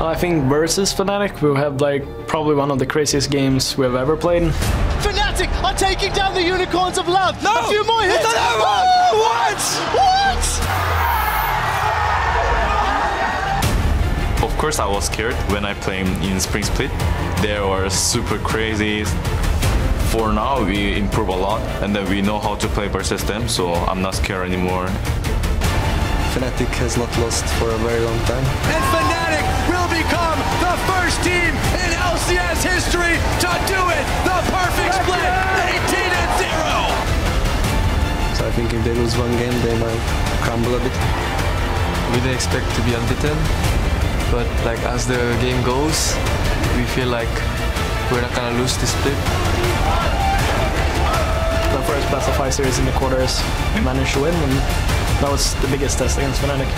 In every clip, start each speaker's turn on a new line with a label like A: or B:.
A: I think versus Fnatic, we have like probably one of the craziest games we've ever played.
B: Fnatic are taking down the Unicorns of Love.
C: No!
B: A few more hits.
C: Oh, what?
B: What?
D: Of course I was scared when I played in Spring Split. They were super crazy. For now we improve a lot and then we know how to play versus them, so I'm not scared anymore.
E: Fnatic has not lost for a very long time.
C: And Fnatic will become the first team in LCS history to do it! The perfect split, 18-0!
E: So I think if they lose one game, they might crumble a bit.
F: We didn't expect to be unbeaten, but like as the game goes, we feel like we're not gonna lose this split.
A: The first best of 5 series in the quarters, we managed to win, and that was the biggest test against Fnatic.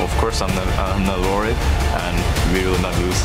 D: Of course I'm not worried and we will not lose.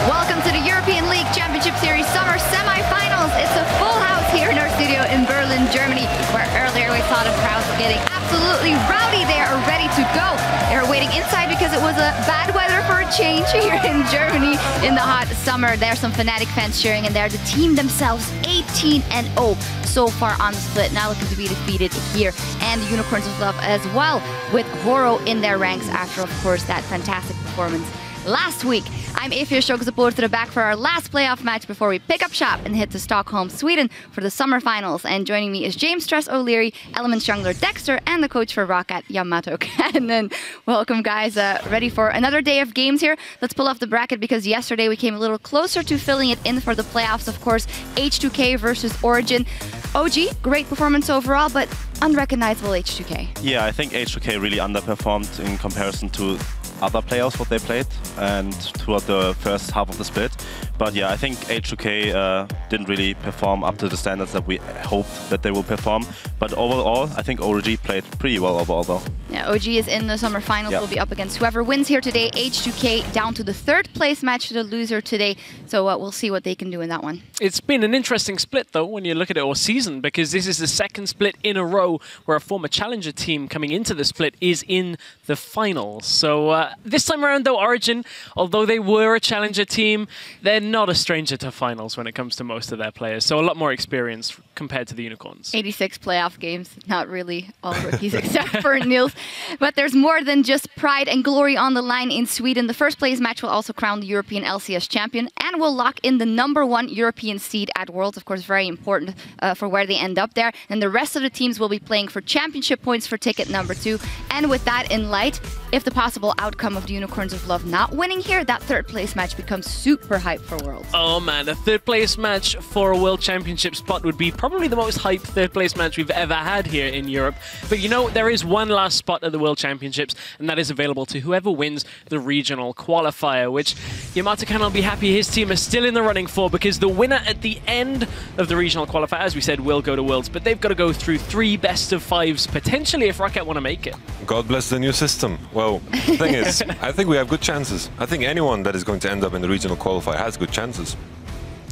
G: Welcome to the European League Championship Series Summer Semifinals. It's a full house here in our studio in Berlin, Germany, where earlier we saw the crowds getting absolutely rowdy. They are ready to go. They were waiting inside because it was a bad weather for a change here in Germany in the hot summer. There are some Fnatic fans cheering, and they're the team themselves 18-0 so far on the split, now looking to be defeated here. And the Unicorns of Love as well, with Horo in their ranks after, of course, that fantastic performance last week. I'm Ifir Shogazapur to the back for our last playoff match before we pick up shop and head to Stockholm, Sweden for the summer finals. And joining me is James Stress O'Leary, Element Jungler Dexter, and the coach for Roccat, Yamato Cannon. Welcome, guys. Ready for another day of games here. Let's pull off the bracket because yesterday we came a little closer to filling it in for the playoffs. Of course, H2K versus Origin. OG, great performance overall, but unrecognizable H2K.
H: Yeah, I think H2K really underperformed in comparison to other players what they played and throughout the first half of the split. But yeah, I think H2K didn't really perform up to the standards that we hoped that they will perform. But overall, I think OG played pretty well overall though.
G: Yeah, OG is in the summer finals. Will be up against whoever wins here today. H2K down to the third place match to the loser today. So we'll see what they can do in that one.
I: It's been an interesting split though when you look at it all season, because this is the second split in a row where a former challenger team coming into the split is in the finals. So this time around though, Origin, although they were a challenger team, they're not a stranger to finals when it comes to most of their players. So a lot more experience compared to the Unicorns.
G: 86 playoff games, not really all rookies except for Niels. But there's more than just pride and glory on the line in Sweden. The first place match will also crown the European LCS champion and will lock in the #1 European seed at Worlds. Of course, very important for where they end up there. And the rest of the teams will be playing for championship points for ticket #2. And with that in light, if the possible outcome of the Unicorns of Love not winning here, that third place match becomes super hype for Worlds.
I: Oh man, a third place match for a World Championship spot would be probably the most hyped third place match we've ever had here in Europe. But you know, there is one last spot at the World Championships, and that is available to whoever wins the regional qualifier, which Yamato Cannon will be happy his team is still in the running for, because the winner at the end of the regional qualifier, as we said, will go to Worlds, but they've got to go through 3 best-of-5s, potentially if Roccat want to make it.
J: God bless the new system. Well, the thing is, I think we have good chances. I think anyone that is going to end up in the regional qualifier has good chances.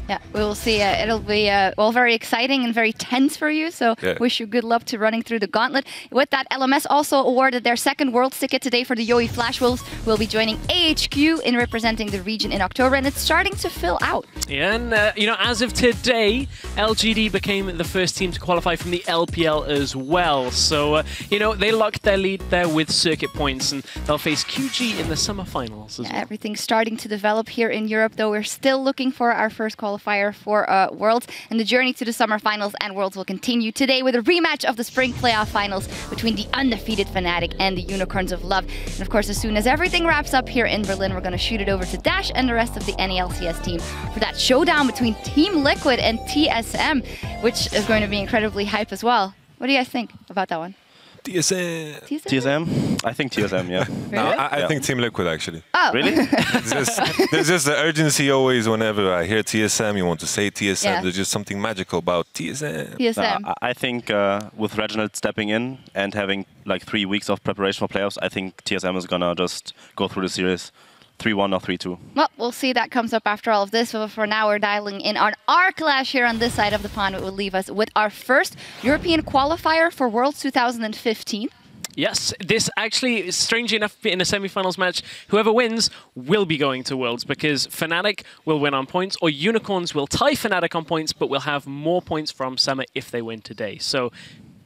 G: Yeah, we will see. It'll be well, very exciting and very tense for you. So wish you good luck to running through the gauntlet. With that, LMS also awarded their second Worlds ticket today for the Yoi Flash Wolves. Will be joining AHQ in representing the region in October, and it's starting to fill out.
I: Yeah, and you know, as of today, LGD became the first team to qualify from the LPL as well. So you know, they locked their lead there with circuit points, and they'll face QG in the summer finals as well.
G: Everything's starting to develop here in Europe, though we're still looking for our first qualifier for Worlds, and the journey to the summer finals and Worlds will continue today with a rematch of the spring playoff finals between the undefeated Fnatic and the Unicorns of Love. And of course, as soon as everything wraps up here in Berlin, we're going to shoot it over to Dash and the rest of the NELCS team for that showdown between Team Liquid and TSM, which is going to be incredibly hype as well. What do you guys think about that one?
J: TSM.
H: TSM? I think TSM, yeah.
J: No, I think Team Liquid, actually.
G: Oh.
H: Really?
J: There's just the urgency always whenever I hear TSM, you want to say TSM.
G: Yeah.
J: There's just something magical about TSM.
G: TSM.
H: I think with Reginald stepping in and having like 3 weeks of preparation for playoffs, I think TSM is going to just go through the series 3-1 or 3-2.
G: Well, we'll see. That comes up after all of this. But for now, we're dialing in on our clash here on this side of the pond. It will leave us with our first European qualifier for Worlds 2015.
I: Yes, this actually, strangely enough, in a semi-finals match, whoever wins will be going to Worlds because Fnatic will win on points, or Unicorns will tie Fnatic on points, but will have more points from Summer if they win today. So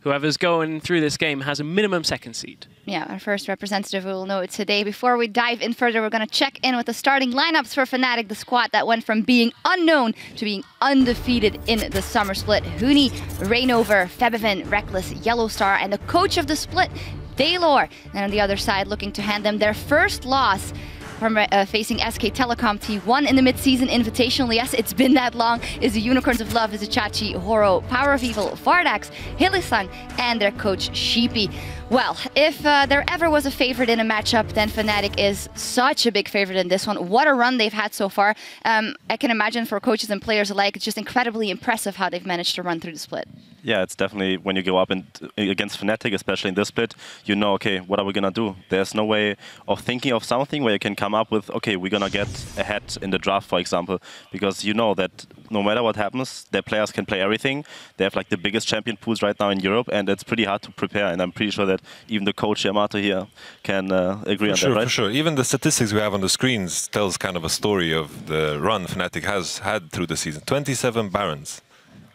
I: whoever's going through this game has a minimum second seed.
G: Yeah, our first representative, we will know it today. Before we dive in further, we're going to check in with the starting lineups for Fnatic, the squad that went from being unknown to being undefeated in the summer split. Huni, Rainover, Febivin, Reckless, Yellowstar, and the coach of the split, Daylor. And on the other side, looking to hand them their first loss from facing SK Telecom T1 in the mid-season invitational. Yes, it's been that long. Is the Unicorns of Love, Izuchachi, Horo, Power of Evil, Fardax, Hylissang, and their coach Sheepy. Well, if there ever was a favorite in a matchup, then Fnatic is such a big favorite in this one. What a run they've had so far. I can imagine for coaches and players alike, it's just incredibly impressive how they've managed to run through the split.
H: Yeah, it's definitely when you go up against Fnatic, especially in this split, you know, okay, what are we going to do? There's no way of thinking of something where you can come up with, okay, we're going to get ahead in the draft, for example, because you know that no matter what happens, their players can play everything. They have like the biggest champion pools right now in Europe, and it's pretty hard to prepare. And I'm pretty sure that even the coach Yamato here can agree on that, right?
J: For sure. Even the statistics we have on the screens tells kind of a story of the run Fnatic has had through the season. 27 Barons.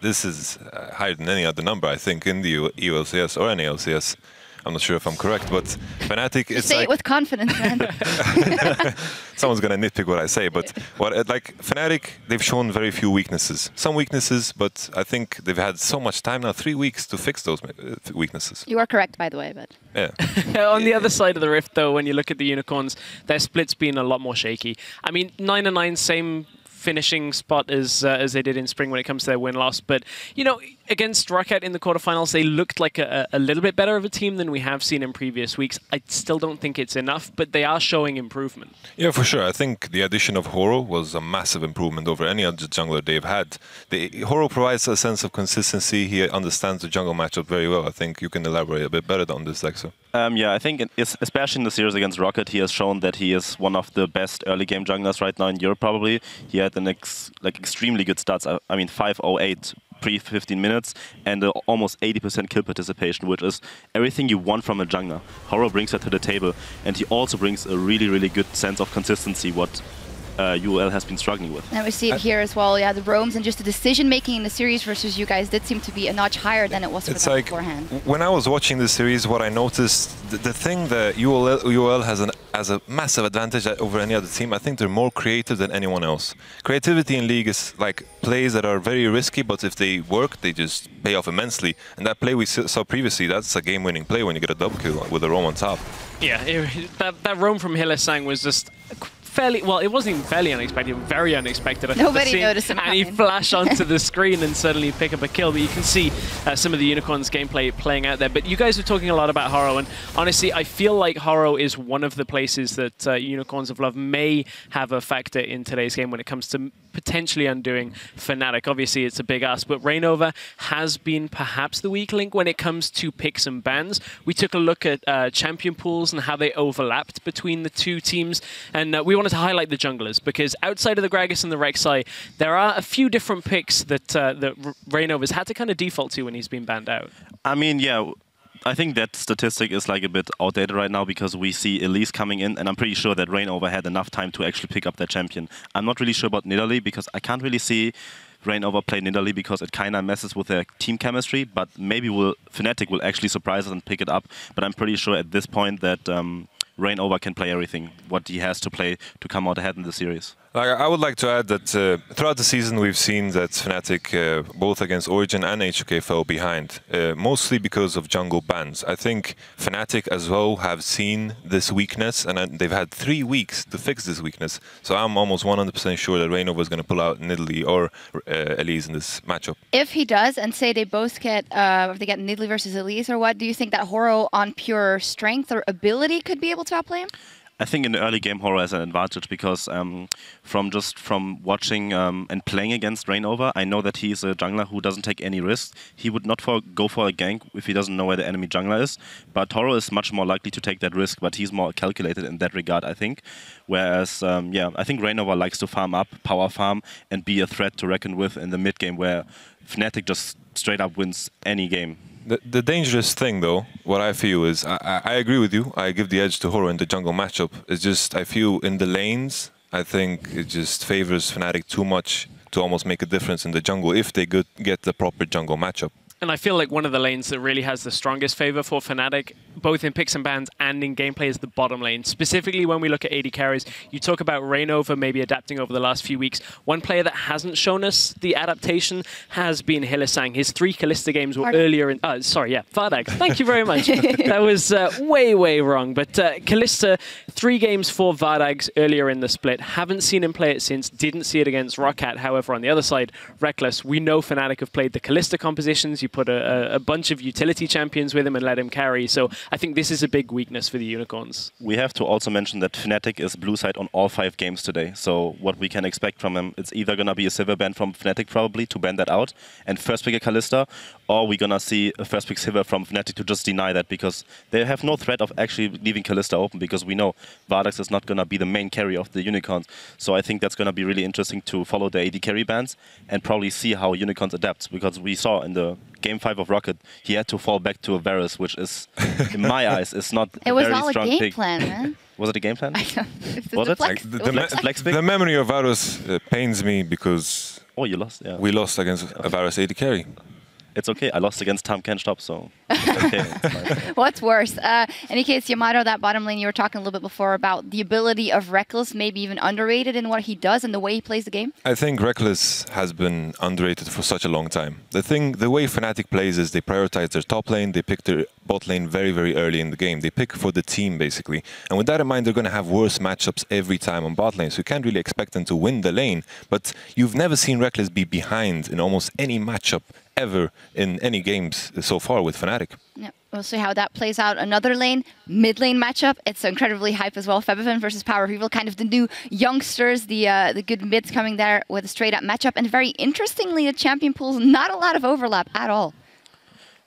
J: This is higher than any other number, I think, in the ULCS or any LCS. I'm not sure if I'm correct, but Fnatic, it's
G: say
J: like...
G: it with confidence, man.
J: Someone's going to nitpick what I say, but like Fnatic, they've shown very few weaknesses. Some weaknesses, but I think they've had so much time now, 3 weeks, to fix those weaknesses.
G: You are correct, by the way, but...
J: Yeah.
I: On the other side of the rift, though, when you look at the Unicorns, their split's been a lot more shaky. I mean, 9-9, same finishing spot as they did in spring when it comes to their win-loss. But, you know, against Rocket in the quarterfinals, they looked like a little bit better of a team than we have seen in previous weeks. I still don't think it's enough, but they are showing improvement.
J: Yeah, for sure. I think the addition of Horo was a massive improvement over any other jungler they've had. Horo provides a sense of consistency. He understands the jungle matchup very well. I think you can elaborate a bit better on this, Lexo.
H: Yeah, I think especially in the series against Rocket, he has shown that he is one of the best early game junglers right now in Europe, probably. He had an extremely good stats. I mean, 508 pre-15 minutes and almost 80% kill participation, which is everything you want from a jungler. Horo brings that to the table, and he also brings a really, really good sense of consistency, what UOL has been struggling with.
G: And we see it here as well, yeah, the roams and just the decision-making in the series versus you guys did seem to be a notch higher than it was for them beforehand.
J: When I was watching this series, what I noticed, the thing that UOL has a massive advantage over any other team, I think they're more creative than anyone else. Creativity in League is like plays that are very risky, but if they work, they just pay off immensely. And that play we saw previously, that's a game-winning play when you get a double kill with a roam on top.
I: Yeah, that roam from Hylissang was just fairly, well, it wasn't even fairly unexpected, very unexpected.
G: Nobody noticed him.
I: And he flashed onto the screen and suddenly pick up a kill. But you can see some of the Unicorns gameplay playing out there. But you guys were talking a lot about Horo, and honestly, I feel like Horo is one of the places that Unicorns of Love may have a factor in today's game when it comes to potentially undoing Fnatic. Obviously, it's a big ask, but Rainover has been perhaps the weak link when it comes to picks and bans. We took a look at champion pools and how they overlapped between the two teams, and we wanted to highlight the junglers, because outside of the Gragas and the Rek'Sai, there are a few different picks that Rainover's had to kind of default to when he's been banned out.
H: I mean, yeah, I think that statistic is like a bit outdated right now because we see Elise coming in, and I'm pretty sure that Rainover had enough time to actually pick up that champion. I'm not really sure about Nidalee because I can't really see Rainover play Nidalee because it kind of messes with their team chemistry, but maybe Fnatic will actually surprise us and pick it up. But I'm pretty sure at this point that Rainover can play everything, what he has to play to come out ahead in the series.
J: I would like to add that throughout the season we've seen that Fnatic, both against Origin and HOK, fell behind, mostly because of jungle bans. I think Fnatic as well have seen this weakness, and they've had 3 weeks to fix this weakness. So I'm almost 100% sure that Reignover is going to pull out Nidalee or Elise in this matchup.
G: If he does, and say they both get, if they get Nidalee versus Elise or what, do you think that Horo on pure strength or ability could be able to outplay him?
H: I think in the early game, Horo has an advantage because from watching and playing against Reignover, I know that he's a jungler who doesn't take any risks. He would not go for a gank if he doesn't know where the enemy jungler is. But Horo is much more likely to take that risk, but he's more calculated in that regard, I think. Whereas, yeah, I think Reignover likes to farm up, power farm, and be a threat to reckon with in the mid game, where Fnatic just straight up wins any game.
J: The dangerous thing, though, what I feel is, I agree with you. I give the edge to Horo in the jungle matchup. It's just, I feel in the lanes, I think it just favors Fnatic too much to almost make a difference in the jungle if they get the proper jungle matchup.
I: And I feel like one of the lanes that really has the strongest favor for Fnatic, both in picks and bans and in gameplay, is the bottom lane. Specifically, when we look at AD carries, you talk about Reignover maybe adapting over the last few weeks. One player that hasn't shown us the adaptation has been Hylissang. His 3 Kalista games were earlier in... Vardag. Thank you very much. That was way wrong. But Kalista, 3 games for Vardags earlier in the split. Haven't seen him play it since. Didn't see it against Roccat. However, on the other side, Reckless. We know Fnatic have played the Kalista compositions. You put a bunch of utility champions with him and let him carry. So I think this is a big weakness for the Unicorns.
H: We have to also mention that Fnatic is blue side on all 5 games today. So what we can expect from him, it's either going to be a silver ban from Fnatic probably to ban that out and first pick a Kalista, or we're going to see a first pick silver from Fnatic to just deny that, because they have no threat of actually leaving Kalista open, because we know Vardax is not going to be the main carry of the Unicorns. So I think that's going to be really interesting to follow the AD carry bans and probably see how Unicorns adapts, because we saw in the Game 5 of Rocket, he had to fall back to a Varus, which is, in my eyes, is not a very strong pick.
G: It was all a game plan, man.
H: Was it a game plan?
G: Was it?
H: Flex pick?
J: The memory of Varus pains me because
H: you lost. Yeah.
J: We lost against a Varus AD carry.
H: It's okay. I lost against Tam Can't Stop, so it's okay. It's fine.
G: What's worse? Any case, Yamato, that bottom lane, you were talking a little bit before about the ability of Reckless, maybe even underrated in what he does and the way he plays the game?
J: I think Reckless has been underrated for such a long time. The way Fnatic plays is they prioritize their top lane, they pick their bot lane very early in the game. They pick for the team, basically. And with that in mind, they're going to have worse matchups every time on bot lane, so you can't really expect them to win the lane. But you've never seen Reckless be behind in almost any matchup ever in any games so far with Fnatic.
G: Yeah, we'll see how that plays out. Another lane, mid lane matchup. It's incredibly hype as well. Febiven versus Power Reveal, kind of the new youngsters, the good mids coming there with a straight up matchup. And very interestingly, the champion pools, not a lot of overlap at all.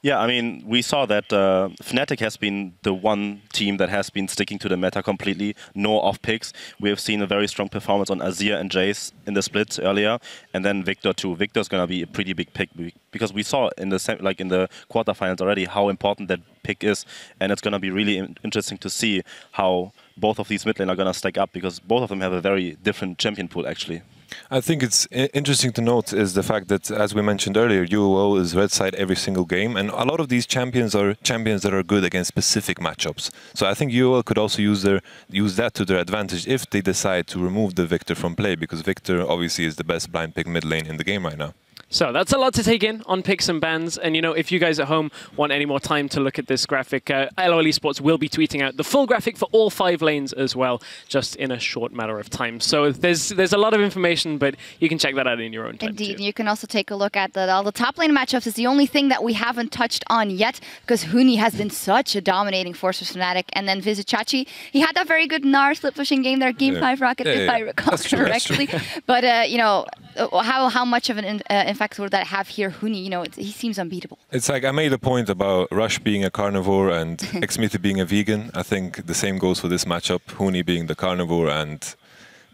H: Yeah, I mean, we saw that Fnatic has been the one team that has been sticking to the meta completely, no off picks. We have seen a very strong performance on Azir and Jace in the split earlier, and then Victor too. Victor's going to be a pretty big pick because we saw in the in the quarterfinals already how important that pick is, and it's going to be really interesting to see how both of these mid lane are going to stack up, because both of them have a very different champion pool actually.
J: I think it's interesting to note is the fact that, as we mentioned earlier, UOL is red side every single game, and a lot of these champions are champions that are good against specific matchups. So I think UOL could also use that to their advantage if they decide to remove the Victor from play, because Victor obviously is the best blind pick mid lane in the game right now.
I: So that's a lot to take in on picks and bans. And, you know, if you guys at home want any more time to look at this graphic, LOL Esports will be tweeting out the full graphic for all 5 lanes as well, just in a short matter of time. So there's a lot of information, but you can check that out in your own time.
G: Indeed.
I: Too.
G: You can also take a look at all the top lane matchups. It's the only thing that we haven't touched on yet, because Huni has been such a dominating force for Fnatic. And then Vizicachi, he had that very good Gnar split pushing game there, Game 5 Rocket, if I recall correctly. But, you know, how much of an effect would that have here? Huni, you know, he seems unbeatable.
J: It's like I made a point about Rush being a carnivore and Xmithie being a vegan. I think the same goes for this matchup. Huni being the carnivore and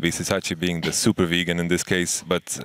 J: Vizicachi being the super vegan in this case. But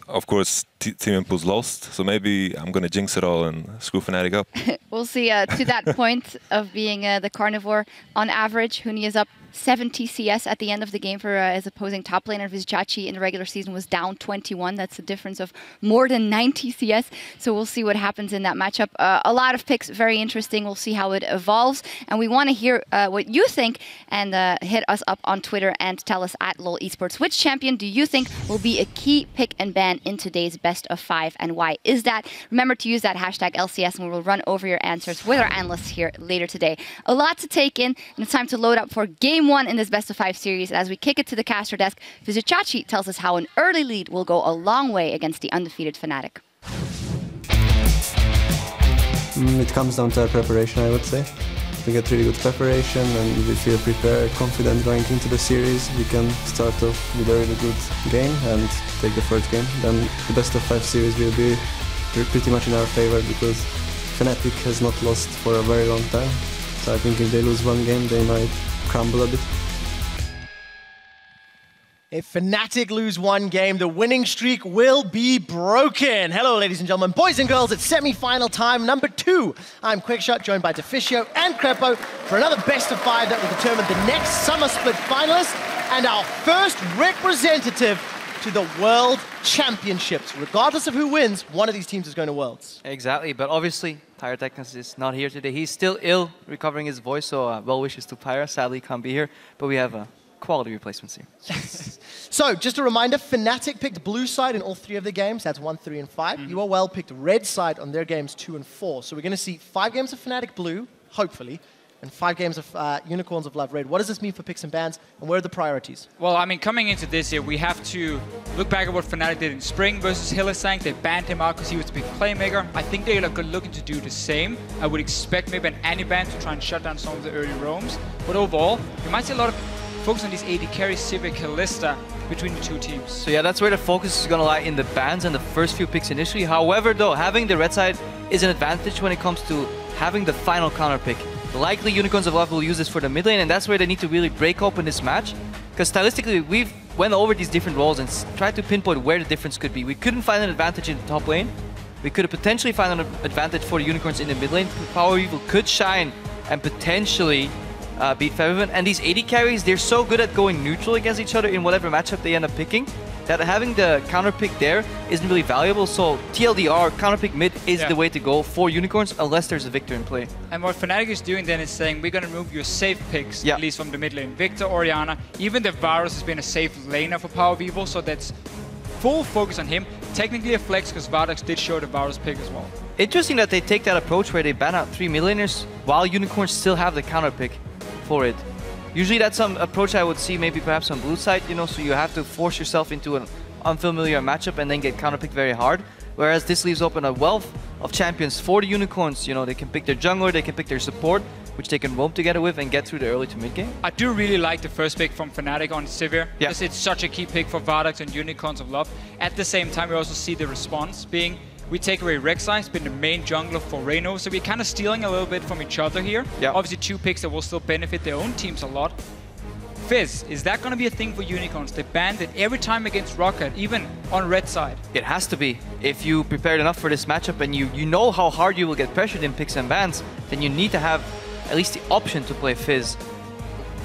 J: of course, Team Impulse lost, so maybe I'm going to jinx it all and screw Fnatic up.
G: We'll see. To that point of being the carnivore, on average, Huni is up 70 CS at the end of the game for his opposing top laner. Vizicachi in the regular season was down 21. That's a difference of more than 90 CS. So we'll see what happens in that matchup. A lot of picks, very interesting. We'll see how it evolves. And we want to hear what you think, and hit us up on Twitter and tell us at LOL Esports. Which champion do you think will be a key pick and ban in today's best of 5, and why is that? Remember to use that hashtag LCS, and we will run over your answers with our analysts here later today. A lot to take in, and it's time to load up for Game 1 in this best of 5 series. As we kick it to the caster desk, Vizicachi tells us how an early lead will go a long way against the undefeated Fnatic.
E: It comes down to our preparation, I would say. We get really good preparation, and we feel prepared, confident going into the series. We can start off with a really good game and take the first game. Then the best of 5 series will be pretty much in our favor, because Fnatic has not lost for a very long time. So I think if they lose one game, they might crumble a bit.
B: If Fnatic lose one game, the winning streak will be broken. Hello, ladies and gentlemen, boys and girls, it's semi-final time number 2. I'm Quickshot, joined by Deficio and Crepo for another best of 5 that will determine the next summer split finalist and our first representative to the World Championships. Regardless of who wins, one of these teams is going to Worlds.
K: Exactly, but obviously Pyrotechnics is not here today. He's still ill, recovering his voice, so well wishes to Pyra. Sadly, can't be here, but we have quality replacements here.
B: So, just a reminder, Fnatic picked blue side in all 3 of the games. That's 1, 3, and 5. UOL picked red side on their games 2 and 4. So we're going to see 5 games of Fnatic blue, hopefully, and 5 games of Unicorns of Love red. What does this mean for picks and bans, and where are the priorities?
L: Well, I mean, coming into this year, we have to look back at what Fnatic did in spring versus Hylissang. They banned him out because he was a big playmaker. I think they're looking to do the same. I would expect maybe an anti-ban to try and shut down some of the early roams. But overall, you might see a lot of focus on these AD carries, Civic, Kalista, between the 2 teams.
K: So yeah, that's where the focus is going to lie, in the bans and the first few picks initially. However, though, having the red side is an advantage when it comes to having the final counter pick. Likely Unicorns of Love will use this for the mid lane, and that's where they need to really break open this match. Because stylistically, we've went over these different roles and tried to pinpoint where the difference could be. We couldn't find an advantage in the top lane. We could have potentially found an advantage for the Unicorns in the mid lane. Power Evil could shine and potentially beat Febiven. And these AD carries, they're so good at going neutral against each other in whatever matchup they end up picking, that having the counter pick there isn't really valuable. So TLDR, counter pick mid is the way to go for Unicorns, unless there's a Victor in play.
L: And what Fnatic is doing then is saying, we're going to remove your safe picks, at least from the mid lane. Victor, Orianna, even the Varus has been a safe laner for Power Vivo, so that's full focus on him. Technically a flex, because Vardax did show the Varus pick as well.
K: Interesting that they take that approach where they ban out 3 mid laners while Unicorns still have the counter pick for it. Usually that's some approach I would see maybe perhaps on blue side, you know, so you have to force yourself into an unfamiliar matchup and then get counterpicked very hard. Whereas this leaves open a wealth of champions for the Unicorns. You know, they can pick their jungler, they can pick their support, which they can roam together with and get through the early to mid game.
L: I do really like the first pick from Fnatic on Sivir, because it's such a key pick for Vardax and Unicorns of Love. At the same time, we also see the response being, we take away Rek'Sai, he's been the main jungler for Reyno, so we're kind of stealing a little bit from each other here. Obviously 2 picks that will still benefit their own teams a lot. Fizz, is that going to be a thing for Unicorns? They banned it every time against Rocket, even on red side.
K: It has to be. If you prepared enough for this matchup and you know how hard you will get pressured in picks and bans, then you need to have at least the option to play Fizz.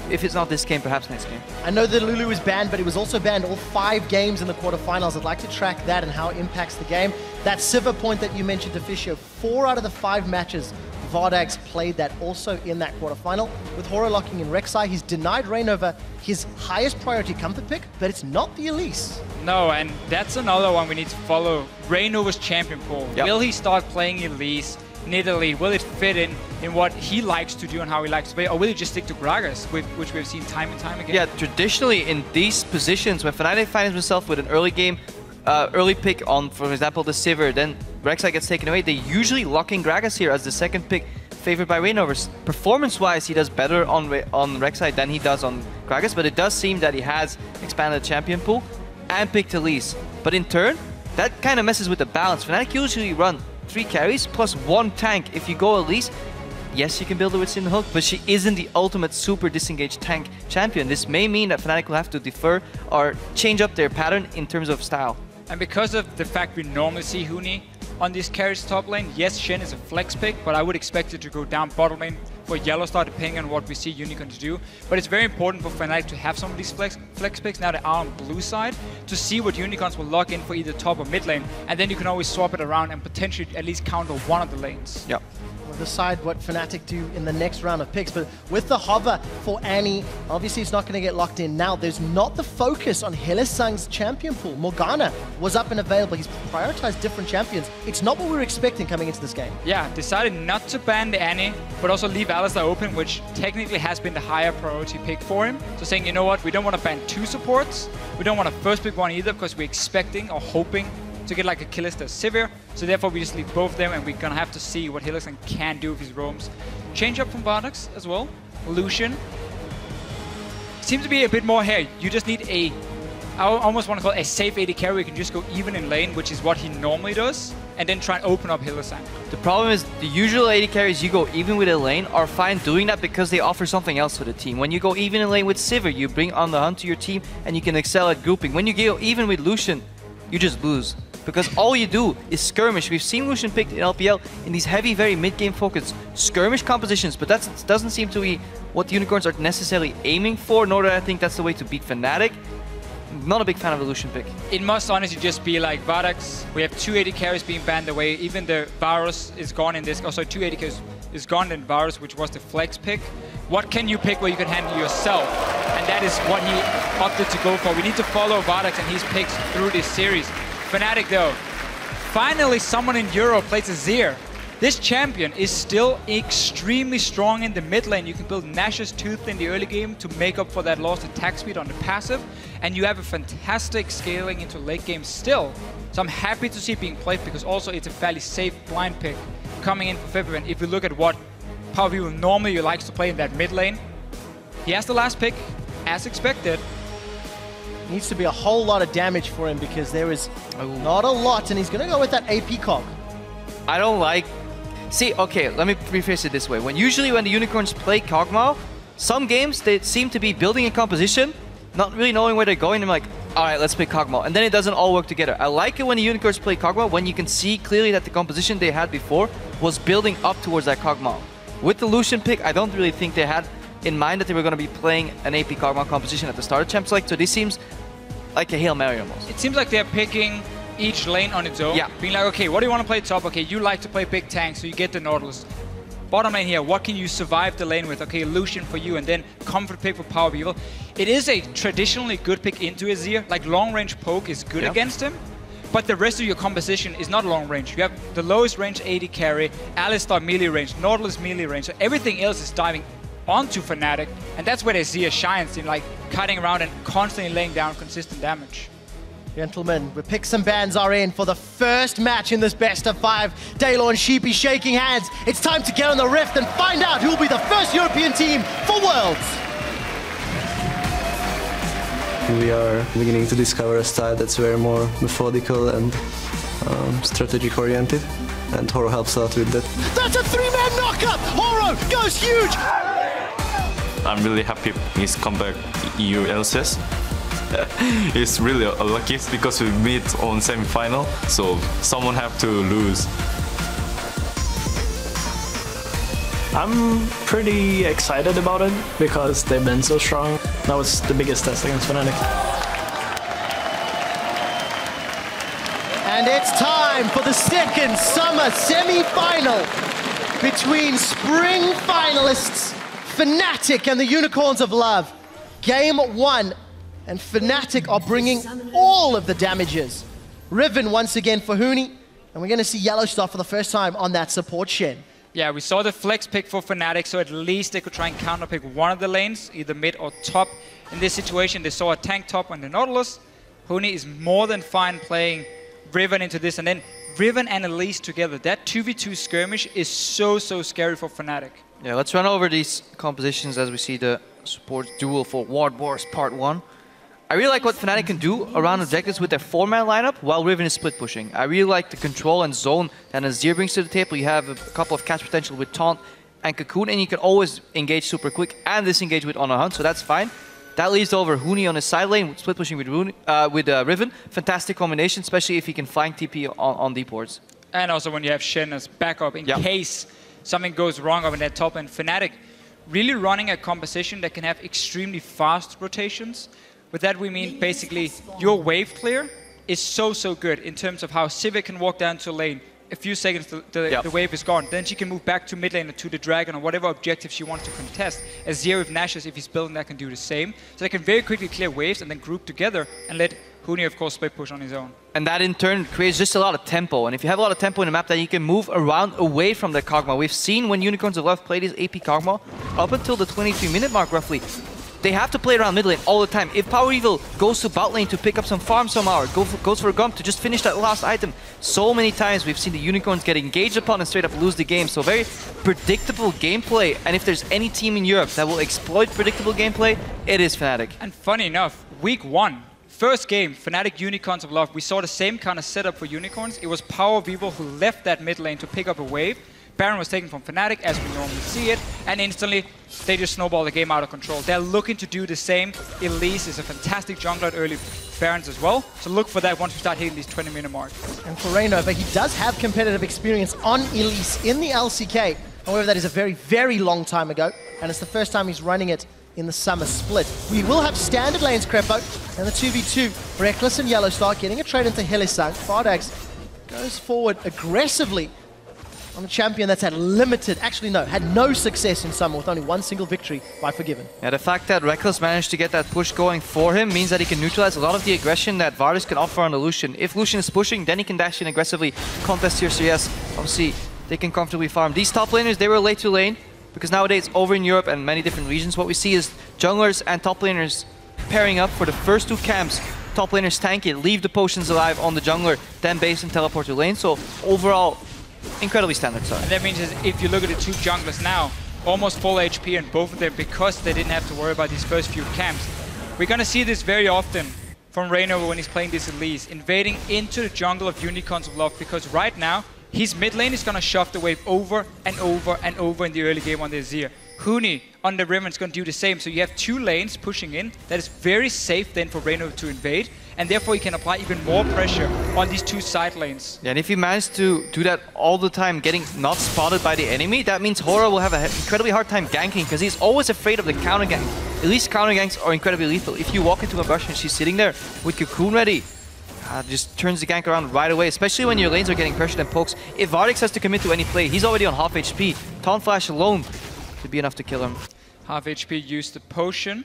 K: If it's not this game, perhaps next game.
B: I know that Lulu was banned, but it was also banned all 5 games in the quarterfinals. I'd like to track that and how it impacts the game. That Sivir point that you mentioned, Deficio, 4 out of the 5 matches Vardax played that also in that quarterfinal. With Horo locking in Rek'Sai, he's denied reign over his highest priority comfort pick, but it's not the Elise.
L: No, and that's another one we need to follow. Reignover's champion pool. Will he start playing Elise in Italy? Will it fit in what he likes to do and how he likes to play? Or will he just stick to Gragas, which we've seen time and time again?
K: Yeah, traditionally in these positions, when Fnatic finds himself with an early game, early pick on, for example, the Sivir, then Rek'Sai gets taken away, they usually lock in Gragas here as the second pick, favored by Reignover. Performance-wise, he does better on Rek'Sai than he does on Gragas, but it does seem that he has expanded the champion pool and picked Elise. But in turn, that kind of messes with the balance. Fnatic usually run 3 carries plus 1 tank. If you go Elise, yes, you can build it with Sin Hook, but she isn't the ultimate super disengaged tank champion. This may mean that Fnatic will have to defer or change up their pattern in terms of style.
L: And because of the fact we normally see Huni on these carries top lane. Yes, Shen is a flex pick, but I would expect it to go down bottom lane for Yellowstar, depending on what we see Unicorn to do. But it's very important for Fnatic to have some of these flex picks now that are on blue side to see what Unicorns will lock in for either top or mid lane, and then you can always swap it around and potentially at least counter one of the lanes.
K: Yeah.
B: We'll decide what Fnatic do in the next round of picks, but with the hover for Annie, obviously it's not going to get locked in now. There's not the focus on Hylissang's champion pool. Morgana was up and available. He's prioritized different champions. It's not what we were expecting coming into this game.
L: Yeah, decided not to ban the Annie, but also leave Alistar open, which technically has been the higher priority pick for him. So saying, you know what, we don't want to ban 2 supports. We don't want to first pick one either, because we're expecting or hoping to get like a Kalista Sivir. So therefore we just leave both of them, and we're gonna have to see what Hylissang can do with his roams. Change up from Vardax as well. Lucian seems to be a bit more here. You just need a, I almost want to call it a safe AD carry. You can just go even in lane, which is what he normally does, and then try and open up Hylissang.
K: The problem is the usual AD carries you go even with a lane are fine doing that because they offer something else to the team. When you go even in lane with Sivir, you bring on the hunt to your team and you can excel at grouping. When you go even with Lucian, you just lose. Because all you do is skirmish. We've seen Lucian picked in LPL in these heavy, very mid-game focused skirmish compositions, but that doesn't seem to be what the Unicorns are necessarily aiming for, nor do I think that's the way to beat Fnatic. Not a big fan of the Lucian pick.
L: It must honestly just be like Vardax. We have 2 AD carries being banned away. Even the Varus is gone in this. Also, 2 AD carries is gone in Varus, which was the flex pick. What can you pick where you can handle yourself? And that is what he opted to go for. We need to follow Vardax and his picks through this series. Fnatic though, finally someone in Europe plays Azir. This champion is still extremely strong in the mid lane. You can build Nash's Tooth in the early game to make up for that lost attack speed on the passive. And you have a fantastic scaling into late game still. So I'm happy to see it being played, because also it's a fairly safe blind pick coming in for Fibber. If you look at what Powerview normally likes to play in that mid lane, he has the last pick, as expected.
B: Needs to be a whole lot of damage for him, because there is not a lot, and he's going to go with that AP cog.
K: I don't like... See, okay, let me rephrase it this way. Usually when the Unicorns play Kog'Maw, some games they seem to be building a composition, not really knowing where they're going. They're like, alright, let's pick Kog'Maw. And then it doesn't all work together. I like it when the Unicorns play Kog'Maw, when you can see clearly that the composition they had before was building up towards that Kog'Maw. With the Lucian pick, I don't really think they had in mind that they were going to be playing an AP Kog'Maw composition at the start of Champs Select, so this seems like a Hail Mary almost.
L: It seems like they're picking each lane on its own.
K: Yeah.
L: Being like, okay, what do you want to play top? Okay, you like to play big tanks, so you get the Nautilus. Bottom lane here, what can you survive the lane with? Okay, Lucian for you, and then comfort pick for Power Beaver. It is a traditionally good pick into Azir. Like, long range poke is good against him, but the rest of your composition is not long range. You have the lowest range AD carry, Alistar melee range, Nautilus melee range, so everything else is diving onto Fnatic, and that's where Azir shines, in like cutting around and constantly laying down consistent damage.
B: Gentlemen, the picks and bans are in for the first match in this best of 5. Daylor and Sheepy shaking hands. It's time to get on the Rift and find out who will be the first European team for Worlds.
E: We are beginning to discover a style that's very more methodical and strategic oriented, and Horo helps out with that.
B: That's a 3-man knockup! Horo goes huge!
D: I'm really happy he's come back EU LCS. It's really lucky because we meet on semi-final, so someone have to lose.
A: I'm pretty excited about it because they've been so strong. That was the biggest test against Fnatic.
B: And it's time for the second summer semi-final between spring finalists Fnatic and the Unicorns of Love. Game 1, and Fnatic are bringing all of the damages. Riven once again for Huni, and we're going to see Yellowstar for the first time on that support Shen.
L: Yeah, we saw the flex pick for Fnatic, so at least they could try and counterpick one of the lanes, either mid or top. In this situation, they saw a tank top on the Nautilus. Huni is more than fine playing Riven into this, and then Riven and Elise together. That 2v2 skirmish is so scary for Fnatic.
K: Yeah, let's run over these compositions as we see the support duel for Ward Wars Part 1. I really like what Fnatic can do around objectives with their 4-man lineup while Riven is split pushing. I really like the control and zone that Azir brings to the table. You have a couple of catch potential with Taunt and Cocoon, and you can always engage super quick and disengage with On a Hunt, so that's fine. That leaves over Huni on his side lane, split pushing with Riven. Fantastic combination, especially if he can flank TP on deep wards.
L: And also when you have Shen as backup in case something goes wrong up in that top, and Fnatic really running a composition that can have extremely fast rotations. With that we mean basically your wave clear is so good in terms of how Sivir can walk down to lane. A few seconds, the wave is gone. Then she can move back to mid lane or to the dragon or whatever objective she wants to contest. As Zero with Nashus, if he's building that, can do the same. So they can very quickly clear waves and then group together and let Huni, of course, split push on his own. And that in turn creates just a lot of tempo. And if you have a lot of tempo in a map, that you can move around away from the Kog'Maw. We've seen when Unicorns of Love played his AP Kog'Maw, up until the 23-minute mark roughly, they have to play around mid lane all the time. If Power Evil goes to bot lane to pick up some farm somehow, or goes for a Gump to just finish that last item, so many times we've seen the Unicorns get engaged upon and straight up lose the game. So very predictable gameplay. And if there's any team in Europe that will exploit predictable gameplay, it is Fnatic. And funny enough, week 1, first game, Fnatic Unicorns of Love, we saw the same kind of setup for Unicorns. It was Power of Evil who left that mid lane to pick up a wave. Baron was taken from Fnatic, as we normally see it, and instantly they just snowball the game out of control. They're looking to do the same. Elise is a fantastic jungler at early Barons as well, so look for that once we start hitting these 20-minute mark. And for Reynova, he does have competitive experience on Elise in the LCK. However, that is a very long time ago, and it's the first time he's running it in the summer split. We will have standard lanes, Crepo, and the 2v2. Reckless and Yellowstar getting a trade into Hylissang. Fardags goes forward aggressively on a champion that's had no success in summer with only one single victory by Forgiven.
K: Yeah, the fact that Reckless managed to get that push going for him means that he can neutralize a lot of the aggression that Varus can offer on the Lucian. If Lucian is pushing, then he can dash in aggressively, contest tier CS. Obviously, they can comfortably farm. These top laners, they were late to lane, because nowadays, over in Europe and many different regions, what we see is junglers and top laners pairing up for the first 2 camps. Top laners tank it, leave the potions alive on the jungler, then base and teleport to lane. So overall, incredibly standard side. And that means if you look at the 2 junglers now, almost full HP in both of them because they didn't have to worry about these first few camps. We're going to see this very often from Reynova when he's playing this Elise, invading into the jungle of Unicorns of Love, because right now, his mid lane is going to shove the wave over and over and over in the early game on the Azir. Huni on the Riven is going to do the same, so you have 2 lanes pushing in. That is very safe then for Reynova to invade, and therefore he can apply even more pressure on these 2 side lanes. Yeah, and if he manages to do that all the time, getting not spotted by the enemy, that means Horror will have an incredibly hard time ganking, because he's always afraid of the counter gank. At least counter ganks are incredibly lethal. If you walk into a bush and she's sitting there with Cocoon ready, just turns the gank around right away, especially when your lanes are getting pressured and pokes. If Vardix has to commit to any play, he's already on half HP. Taunt Flash alone should be enough to kill him. Half HP used the potion.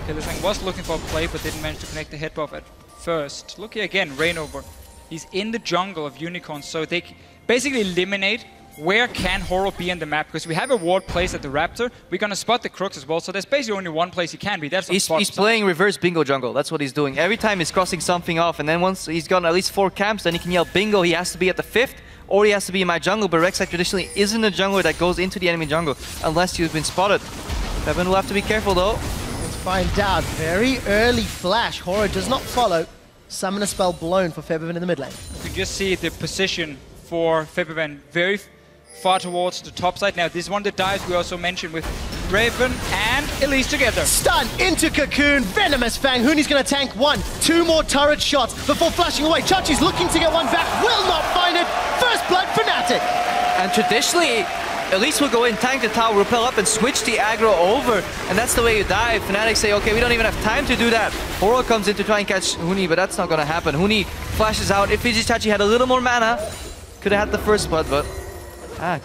K: Hylissang was looking for a play, but didn't manage to connect the head buff at first. Look here again, Reynova. He's in the jungle of Unicorns, so they basically eliminate where can Horror be in the map, because we have a ward placed at the Raptor. We're going to spot the Crooks as well, so there's basically only one place he can be. That's he's playing reverse bingo jungle. That's what he's doing. Every time he's crossing something off, and then once he's gotten at least 4 camps, then he can yell bingo. He has to be at the 5th, or he has to be in my jungle, but Rek'Sai traditionally isn't a jungler that goes into the enemy jungle unless you've been spotted. Febiven will have to be careful though.
B: Let's find out. Very early flash. Horror does not follow. Summoner spell blown for Febiven in the mid lane.
L: You can just see the position for Febiven very far towards the top side. Now, this is one of the dives we also mentioned with Raven and Elise together.
B: Stun into Cocoon, Venomous Fang. Huni's going to tank 1, 2 more turret shots before flashing away. Chachi's looking to get one back, will not find it. First blood, Fnatic.
K: And traditionally, Elise will go in, tank the tower, repel up, and switch the aggro over. And that's the way you dive. Fnatic say, okay, we don't even have time to do that. Horror comes in to try and catch Huni, but that's not going to happen. Huni flashes out. If Chachi had a little more mana, could have had the first blood, but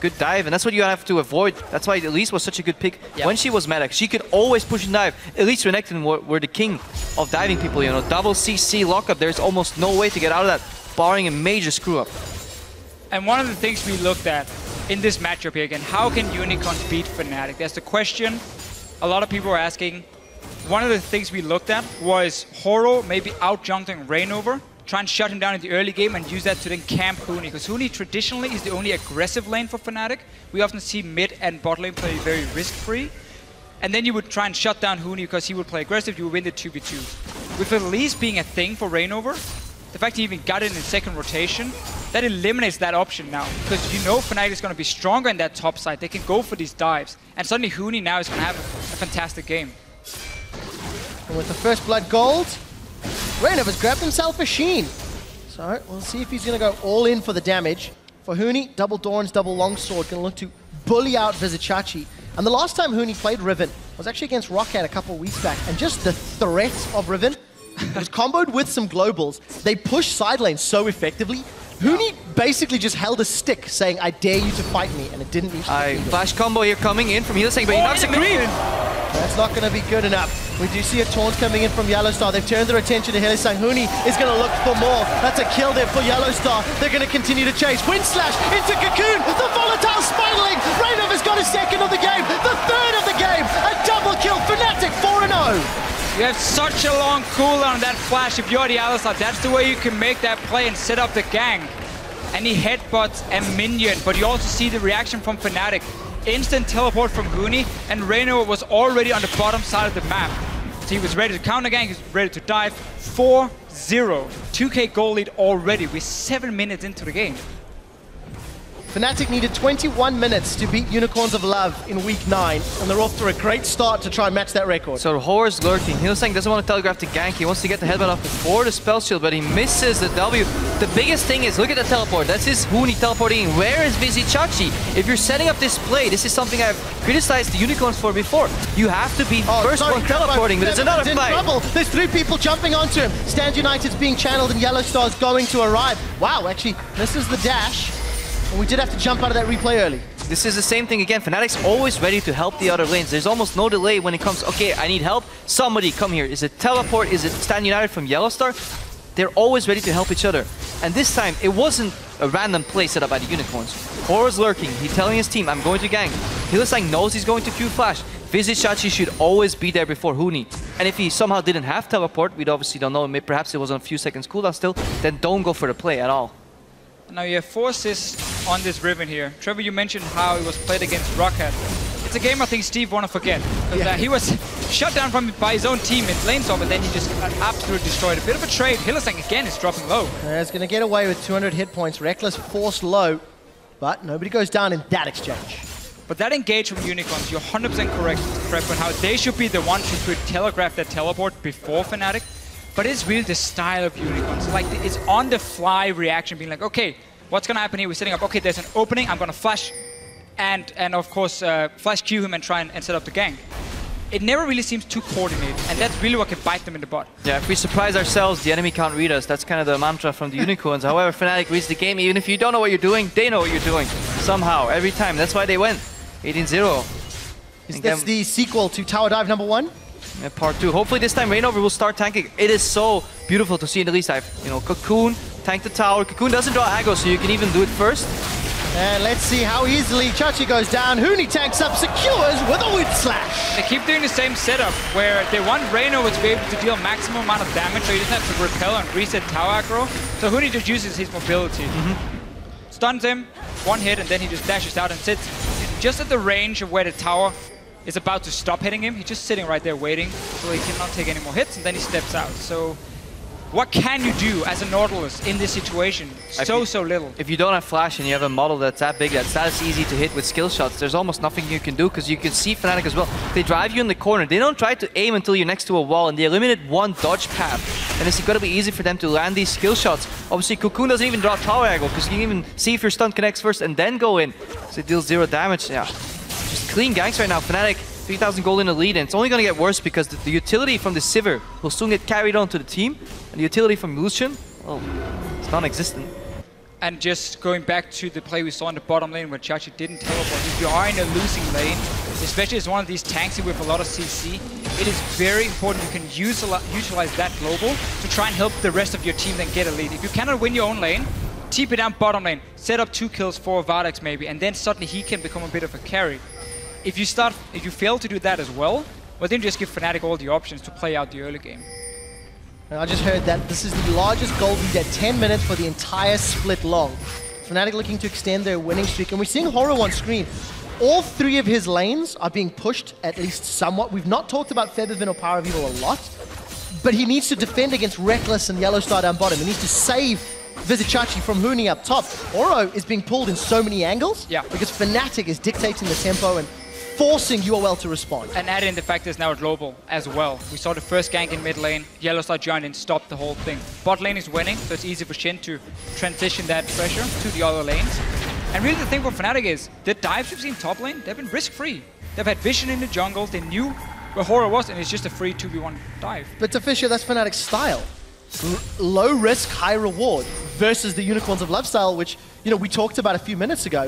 K: good dive, and that's what you have to avoid. That's why Elise was such a good pick when she was meta. She could always push and dive. Elise Renekton were the king of diving people, you know. Double CC lockup, there's almost no way to get out of that, barring a major screw up.
L: And one of the things we looked at in this matchup here again, how can Unicorns beat Fnatic? That's the question a lot of people are asking. One of the things we looked at was Horo maybe out-jumping Reynova, try and shut him down in the early game and use that to then camp Huni, because Huni traditionally is the only aggressive lane for Fnatic. We often see mid and bot lane play very risk-free. And then you would try and shut down Huni because he would play aggressive, you would win the 2v2. With Elise being a thing for Reynova, the fact he even got it in second rotation, that eliminates that option now. Because you know Fnatic is going to be stronger in that top side. They can go for these dives. And suddenly Huni now is going to have a fantastic game.
B: And with the first blood gold, Reynova's grabbed himself a Sheen. So we'll see if he's going to go all in for the damage. for Huni. Double Dorns, double Longsword, gonna look to bully out Vizicachi. And the last time Huni played Riven was actually against Rocket a couple of weeks back. And just the threat of Riven was comboed with some globals. They pushed side lane so effectively. Huni basically just held a stick saying, I dare you to fight me, and it didn't reach the
K: flash combo here coming in from Hillsang, but he knocks a creep.
B: That's not going to be good enough. We do see a taunt coming in from Yellowstar. They've turned their attention to Hillsang. Huni is going to look for more. That's a kill there for Yellowstar. They're going to continue to chase. Wind Slash into Cocoon. The volatile spiraling. Rainov has got a second of the game. The third of the game. A double kill. Fnatic 4-0.
L: You have such a long cooldown on that flash. If you're the Alistar, that's the way you can make that play and set up the gang. And he headbutts a minion, but you also see the reaction from Fnatic. Instant teleport from Huni, and Reno was already on the bottom side of the map. So he was ready to counter gang, he was ready to dive. 4-0. 2k goal lead already. We're 7 minutes into the game.
B: Fnatic needed 21 minutes to beat Unicorns of Love in week 9, and they're off to a great start to try and match that record.
K: So Horror's lurking. Hillsang doesn't want to telegraph the gank. He wants to get the headbutt off before the spell shield, but he misses the W. The biggest thing is, look at the teleport. That's his Huni teleporting in. Where is Vizicachi? If you're setting up this play, this is something I've criticized the Unicorns for before. You have to be first one teleporting, but it's another fight.
B: Trouble. There's 3 people jumping onto him. Stand United's being channeled, and Yellowstar's going to arrive. Wow, actually, this is the dash. And we did have to jump out of that replay early.
K: This is the same thing again. Fnatic's always ready to help the other lanes. There's almost no delay when it comes, okay, I need help. Somebody come here. Is it teleport? Is it Stand United from Yellowstar? They're always ready to help each other. And this time, it wasn't a random play set up by the Unicorns. Horror's lurking. He's telling his team, I'm going to gank. Hillsang knows he's going to Q flash. Vizicachi should always be there before Huni. And if he somehow didn't have teleport, we obviously don't know, perhaps it was on a few seconds cooldown still, then don't go for the play at all.
L: Now you have 4 assists on this Riven here. Trevor, you mentioned how it was played against Rockhead. It's a game I think Steve want to forget. He was shut down by his own team in lane swap, and then he just absolutely destroyed. A bit of a trade. Hillsang again is dropping low.
B: He's going to get away with 200 hit points. Reckless forced low, but nobody goes down in that exchange.
L: But that engage from Unicorns, you're 100% correct, Prep, on how they should be the ones who could telegraph that teleport before Fnatic. But it's really the style of Unicorns. Like, it's on the fly reaction, being like, okay, what's gonna happen here? We're setting up, okay, there's an opening, I'm gonna flash, and of course, flash Q him and try and set up the gank. It never really seems too coordinated, and that's really what can bite them in the butt.
K: Yeah, if we surprise ourselves, the enemy can't read us. That's kind of the mantra from the Unicorns. However, Fnatic reads the game, even if you don't know what you're doing, they know what you're doing. Somehow, every time. That's why they win. 18-0.
B: Is this the sequel to Tower Dive #1?
K: Yeah, part 2. Hopefully this time Rainover will start tanking. It is so beautiful to see in the least dive. You know, Cocoon, tank the tower. Cocoon doesn't draw aggro, so you can even do it first.
B: And let's see how easily Chachi goes down. Huni tanks up, secures with a Wind Slash.
L: They keep doing the same setup, where they want Rainover to be able to deal maximum amount of damage, so he doesn't have to repel and reset tower aggro. So Huni just uses his mobility. Stuns him, 1 hit, and then he just dashes out and sits just at the range of where the tower is about to stop hitting him. He's just sitting right there waiting, so he cannot take any more hits, and then he steps out. So what can you do as a Nautilus in this situation? So little.
K: If you don't have flash and you have a model that's that big, that's that easy to hit with skill shots, there's almost nothing you can do, because you can see Fnatic as well. They drive you in the corner. They don't try to aim until you're next to a wall, and they eliminate 1 dodge path. And it's gotta be easy for them to land these skill shots. Obviously, Cocoon doesn't even draw tower aggro, because you can even see if your stun connects first and then go in. So it deals 0 damage. Yeah, just clean ganks right now. Fnatic, 3,000 gold in the lead, and it's only going to get worse because the utility from the Sivir will soon get carried on to the team, and the utility from Lucian, well, it's non-existent.
L: And just going back to the play we saw in the bottom lane where Chachi didn't teleport, if you are in a losing lane, especially as one of these tanks with a lot of CC, it is very important you can utilize that global to try and help the rest of your team then get a lead. If you cannot win your own lane, TP down bottom lane, set up 2 kills for Vardax maybe, and then suddenly he can become a bit of a carry. If you fail to do that as well then just give Fnatic all the options to play out the early game.
B: And I just heard that this is the largest gold lead at 10 minutes for the entire split long. Fnatic looking to extend their winning streak, and we're seeing Horror on screen. All 3 of his lanes are being pushed at least somewhat. We've not talked about Feathervin or Power of Evil a lot, but he needs to defend against Reckless and Yellowstar down bottom. He needs to save Vizicachi from Huni up top. Oro is being pulled in so many angles because Fnatic is dictating the tempo, and forcing UOL to respond.
L: And add in the fact it's now global as well. We saw the first gank in mid lane, Yellowstar joined and stopped the whole thing. Bot lane is winning, so it's easy for Shin to transition that pressure to the other lanes. And really the thing for Fnatic is, the dives we've seen top lane, they've been risk-free. They've had vision in the jungle, they knew where Horror was, and it's just a free 2v1 dive.
B: But to Fisher, that's Fnatic's style. Low risk, high reward versus the Unicorns of Love style, which, you know, we talked about a few minutes ago.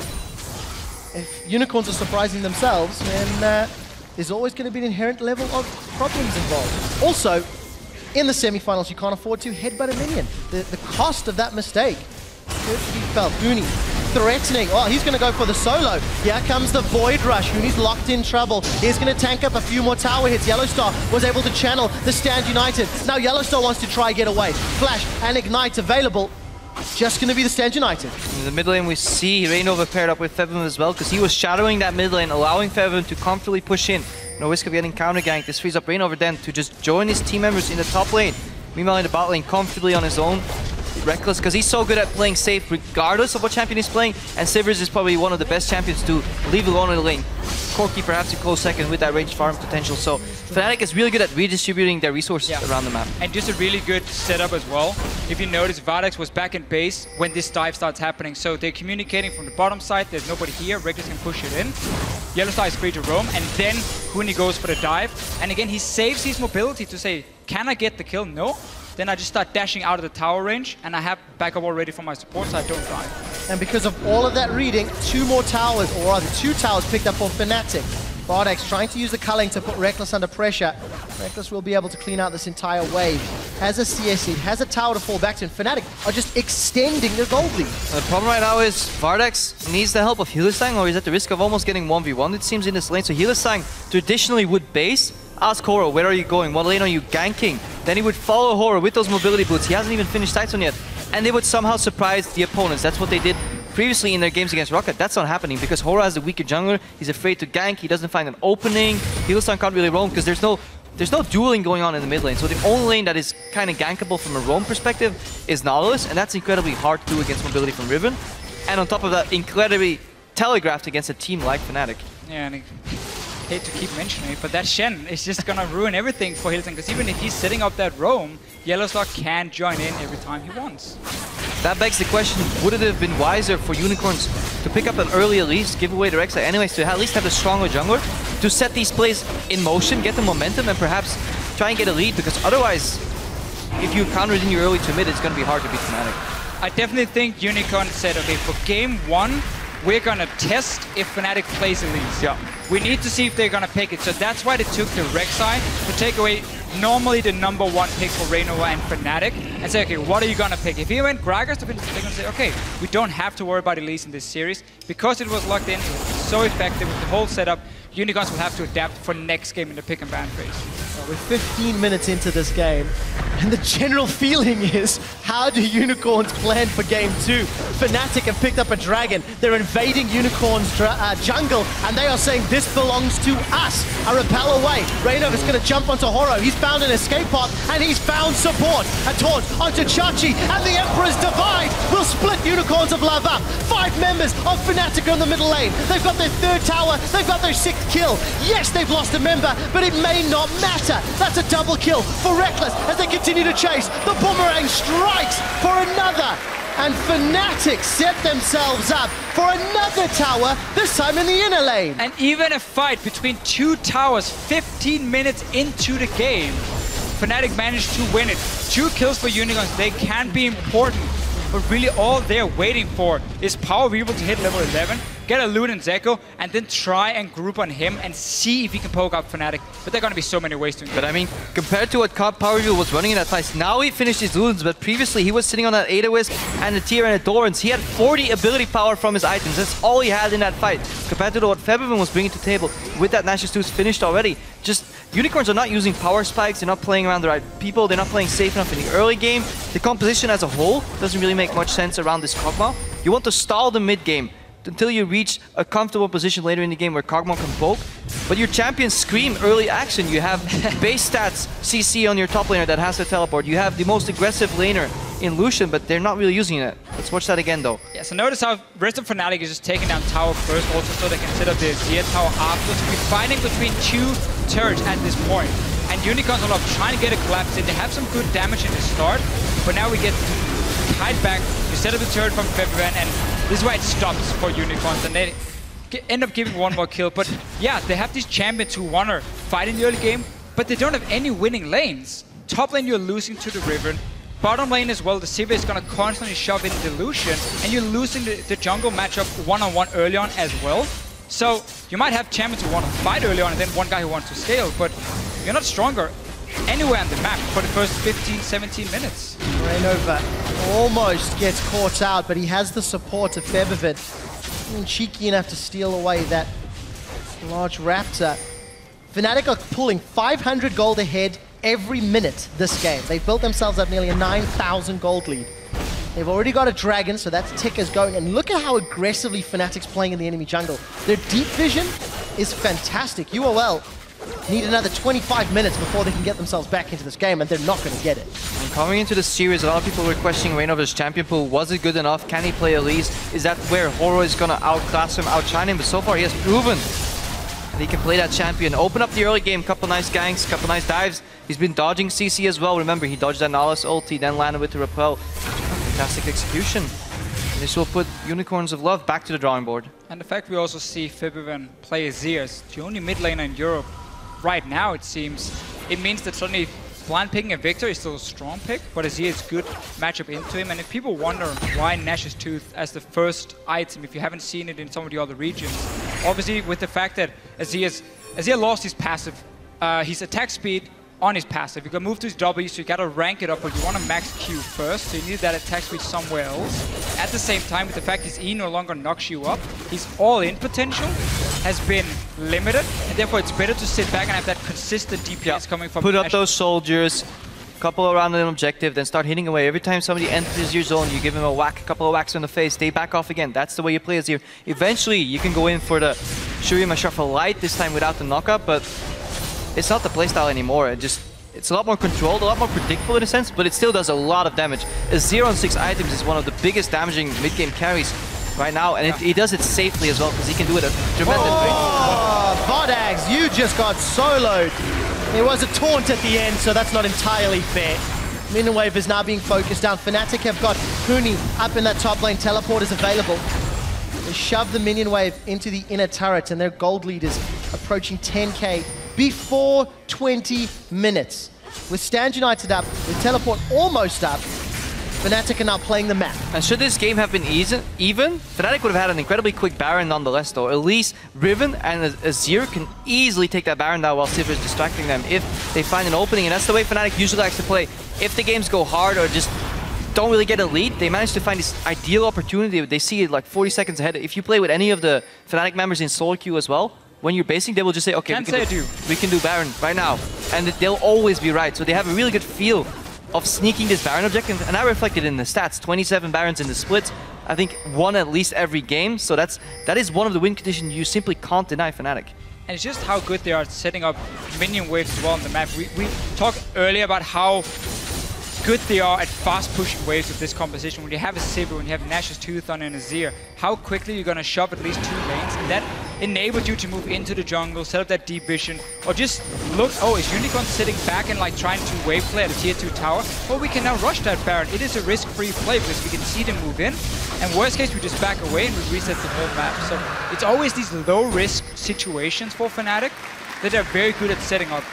B: If Unicorns are surprising themselves, then there's always going to be an inherent level of problems involved. Also, in the semifinals, you can't afford to headbutt a minion. The cost of that mistake could be felt. Uni threatening. Oh, he's going to go for the solo. Here comes the Void Rush. Uni's locked in trouble. He's going to tank up a few more tower hits. Yellowstar was able to channel the Stand United. Now Yellowstar wants to try get away. Flash and Ignite available. Just going to be the Stand United.
K: In the mid lane, we see Rainova paired up with Fevin as well, because he was shadowing that mid lane, allowing Fevin to comfortably push in. No risk of getting counter ganked. This frees up Rainova then to just join his team members in the top lane. Meanwhile, in the bot lane, comfortably on his own. Reckless, because he's so good at playing safe regardless of what champion he's playing, and Sivers is probably one of the best champions to leave alone in the lane. Corki perhaps a close second with that ranged farm potential, so Fnatic is really good at redistributing their resources around the map.
L: And just a really good setup as well. If you notice, Vardex was back in base when this dive starts happening, so they're communicating from the bottom side, there's nobody here, Reckless can push it in. Yellowstar is free to roam, and then Huni goes for the dive, and again he saves his mobility to say, can I get the kill? No. Then I just start dashing out of the tower range, and I have backup already for my support, so I don't die.
B: And because of all of that reading, 2 more towers, or rather 2 towers picked up for Fnatic. Vardex trying to use the culling to put Reckless under pressure. Reckless will be able to clean out this entire wave. Has a CS lead, has a tower to fall back to, and Fnatic are just extending their gold lead.
K: The problem right now is Vardex needs the help of Hylissang, or he's at the risk of almost getting 1v1, it seems, in this lane. So Hylissang traditionally would base, ask Horror, where are you going? What lane are you ganking? Then he would follow Horror with those mobility boots. He hasn't even finished Titan yet. And they would somehow surprise the opponents. That's what they did previously in their games against Rocket. That's not happening because Horror has a weaker jungler. He's afraid to gank. He doesn't find an opening. Hylissang can't really roam because there's no dueling going on in the mid lane. So the only lane that is kind of gankable from a roam perspective is Nautilus, and that's incredibly hard to do against mobility from Riven. And on top of that, incredibly telegraphed against a team like Fnatic.
L: Yeah, and I hate to keep mentioning it, but that Shen is just gonna ruin everything for Hylissang, because even if he's setting up that roam, Yellowstar can join in every time he wants.
K: That begs the question, would it have been wiser for Unicorns to pick up an early Elise, give away the Rek'Sai anyways, to at least have a stronger jungler, to set these plays in motion, get the momentum, and perhaps try and get a lead, because otherwise, if you counter it in your early to mid, it's going to be hard to beat Fnatic.
L: I definitely think Unicorn said, okay, for game 1, we're gonna test if Fnatic plays Elise.
K: Yeah.
L: We need to see if they're gonna pick it. So that's why they took the Rek'Sai to take away normally the #1 pick for Rainova and Fnatic and say, okay, what are you gonna pick? If he went Gragas, they're gonna say, okay, we don't have to worry about Elise in this series. Because it was locked in, it was so effective with the whole setup, Unicorns will have to adapt for next game in the pick and ban phase.
B: We're 15 minutes into this game, and the general feeling is, how do Unicorns plan for game 2? Fnatic have picked up a dragon. They're invading Unicorns' jungle, and they are saying, this belongs to us. A repel away. Rainova's going to jump onto Horo. He's found an escape path, and he's found support. A taunt onto Chachi, and the Emperor's Divide will split Unicorns of Love up. 5 members of Fnatic on the middle lane. They've got their 3rd tower. They've got their 6th kill. Yes, they've lost a member, but it may not matter. That's a double kill for Reckless as they continue to chase. The boomerang strikes for another. And Fnatic set themselves up for another tower, this time in the inner lane.
L: And even a fight between 2 towers 15 minutes into the game, Fnatic managed to win it. 2 kills for Unicorns, they can be important. But really all they're waiting for is Power Weevil to hit level 11, get a Loon and Zeko, and then try and group on him and see if he can poke up Fnatic. But there are going to be so many ways to do it.
K: But I mean, compared to what Power Weevil was running in that fight, now he finished his Loons, but previously he was sitting on that Adawisp and the Tier and the Dorans. He had 40 ability power from his items. That's all he had in that fight. Compared to what Febiven was bringing to the table with that Nash's 2's finished already. Just Unicorns are not using power spikes, they're not playing around the right people, they're not playing safe enough in the early game. The composition as a whole doesn't really make much sense around this Kog'Maw. You want to stall the mid game until you reach a comfortable position later in the game where Kog'Maw can poke. But your champions scream early action. You have base stats CC on your top laner that has to teleport. You have the most aggressive laner in Lucian, but they're not really using it. Let's watch that again, though.
L: Yeah, so notice how rest of Fnatic is just taking down tower first, also so they can set up the Azir tower afterwards. We're fighting between two turrets at this point. And Unicorns are trying to get a collapse in. They have some good damage in the start, but now we get tied back. We set up the turret from February, and this is why it stops for Unicorns, and they end up giving one more kill. But yeah, they have these champions who want to fight in the early game, but they don't have any winning lanes. Top lane, you're losing to the Riven. Bottom lane as well, the Sivir is going to constantly shove in the Lucian, and you're losing the jungle matchup one-on-one early on as well. So you might have champions who want to fight early on, and then one guy who wants to scale, but you're not stronger anywhere on the map for the first 15, 17 minutes.
B: Rainova almost gets caught out, but he has the support of Febivid. Cheeky enough to steal away that large Raptor. Fnatic are pulling 500 gold ahead every minute this game. They've built themselves up nearly a 9,000 gold lead. They've already got a dragon, so that tick is going. And look at how aggressively Fnatic's playing in the enemy jungle. Their deep vision is fantastic. UOL need another 25 minutes before they can get themselves back into this game, and they're not going to get it.
K: And coming into the series, a lot of people were questioning Rainova's champion pool. Was it good enough? Can he play Elise? Is that where Horo is going to outclass him, outshine him? But so far, he has proven that he can play that champion. Open up the early game, couple nice ganks, couple nice dives. He's been dodging CC as well. Remember, he dodged that Nala's ulti, then landed with the repel. Fantastic execution. And this will put Unicorns of Love back to the drawing board.
L: And the fact we also see Fibivan play Azir as the only mid laner in Europe right now, it seems, it means that suddenly blind picking a Victor is still a strong pick, but Azir is good matchup into him. And if people wonder why Nash's Tooth as the first item, if you haven't seen it in some of the other regions, obviously with the fact that Azir lost his passive, his attack speed on his passive. You can move to his W, so you gotta rank it up, but you want to max Q first, so you need that attack speed somewhere else. At the same time, with the fact his E no longer knocks you up, his all-in potential has been limited, and therefore it's better to sit back and have that consistent DPS coming from
K: Put up
L: Nash.
K: those soldiers, couple around an objective, then start hitting away. Every time somebody enters your zone, you give him a whack, a couple of whacks on the face, they back off again. That's the way you play Azir. Eventually, you can go in for the Shurima Shuffle Light, this time without the knockup, but it's not the playstyle anymore. It's a lot more controlled, a lot more predictable in a sense, but it still does a lot of damage. Azir on 6 items is one of the biggest damaging mid-game carries right now, and he does it safely as well, because he can do it at tremendous rate.
B: Oh, Vodax, you just got soloed. There was a taunt at the end, so that's not entirely fair. Minion wave is now being focused down. Fnatic have got Huni up in that top lane. Teleport is available. They shove the minion wave into the inner turret, and their gold lead is approaching 10k before 20 minutes. With Stand United up, with Teleport almost up, Fnatic are now playing the map.
K: And should this game have been even, Fnatic would have had an incredibly quick Baron nonetheless though. At least Riven and Azir can easily take that Baron down while Sivir is distracting them if they find an opening, and that's the way Fnatic usually likes to play. If the games go hard or just don't really get a lead, they manage to find this ideal opportunity. They see it like 40 seconds ahead. If you play with any of the Fnatic members in solo queue as well, when you're basing, they will just say, okay, we can do Baron right now. And they'll always be right. So they have a really good feel of sneaking this Baron objective, and I reflected in the stats. 27 Barons in the splits, I think one at least every game, so that is one of the win conditions you simply can't deny Fnatic.
L: And it's just how good they are setting up minion waves as well on the map. We talked earlier about how good they are at fast pushing waves with this composition. When you have a Sivir, when you have Nash's Tooth on an Azir, how quickly you're gonna shove at least 2 lanes, and that enables you to move into the jungle, set up that deep vision, or just look, oh, is Unicorn sitting back and like trying to wave play at a tier 2 tower? Well, we can now rush that Baron. It is a risk-free play because we can see them move in, and worst case, we just back away and we reset the whole map. So it's always these low-risk situations for Fnatic that are very good at setting up.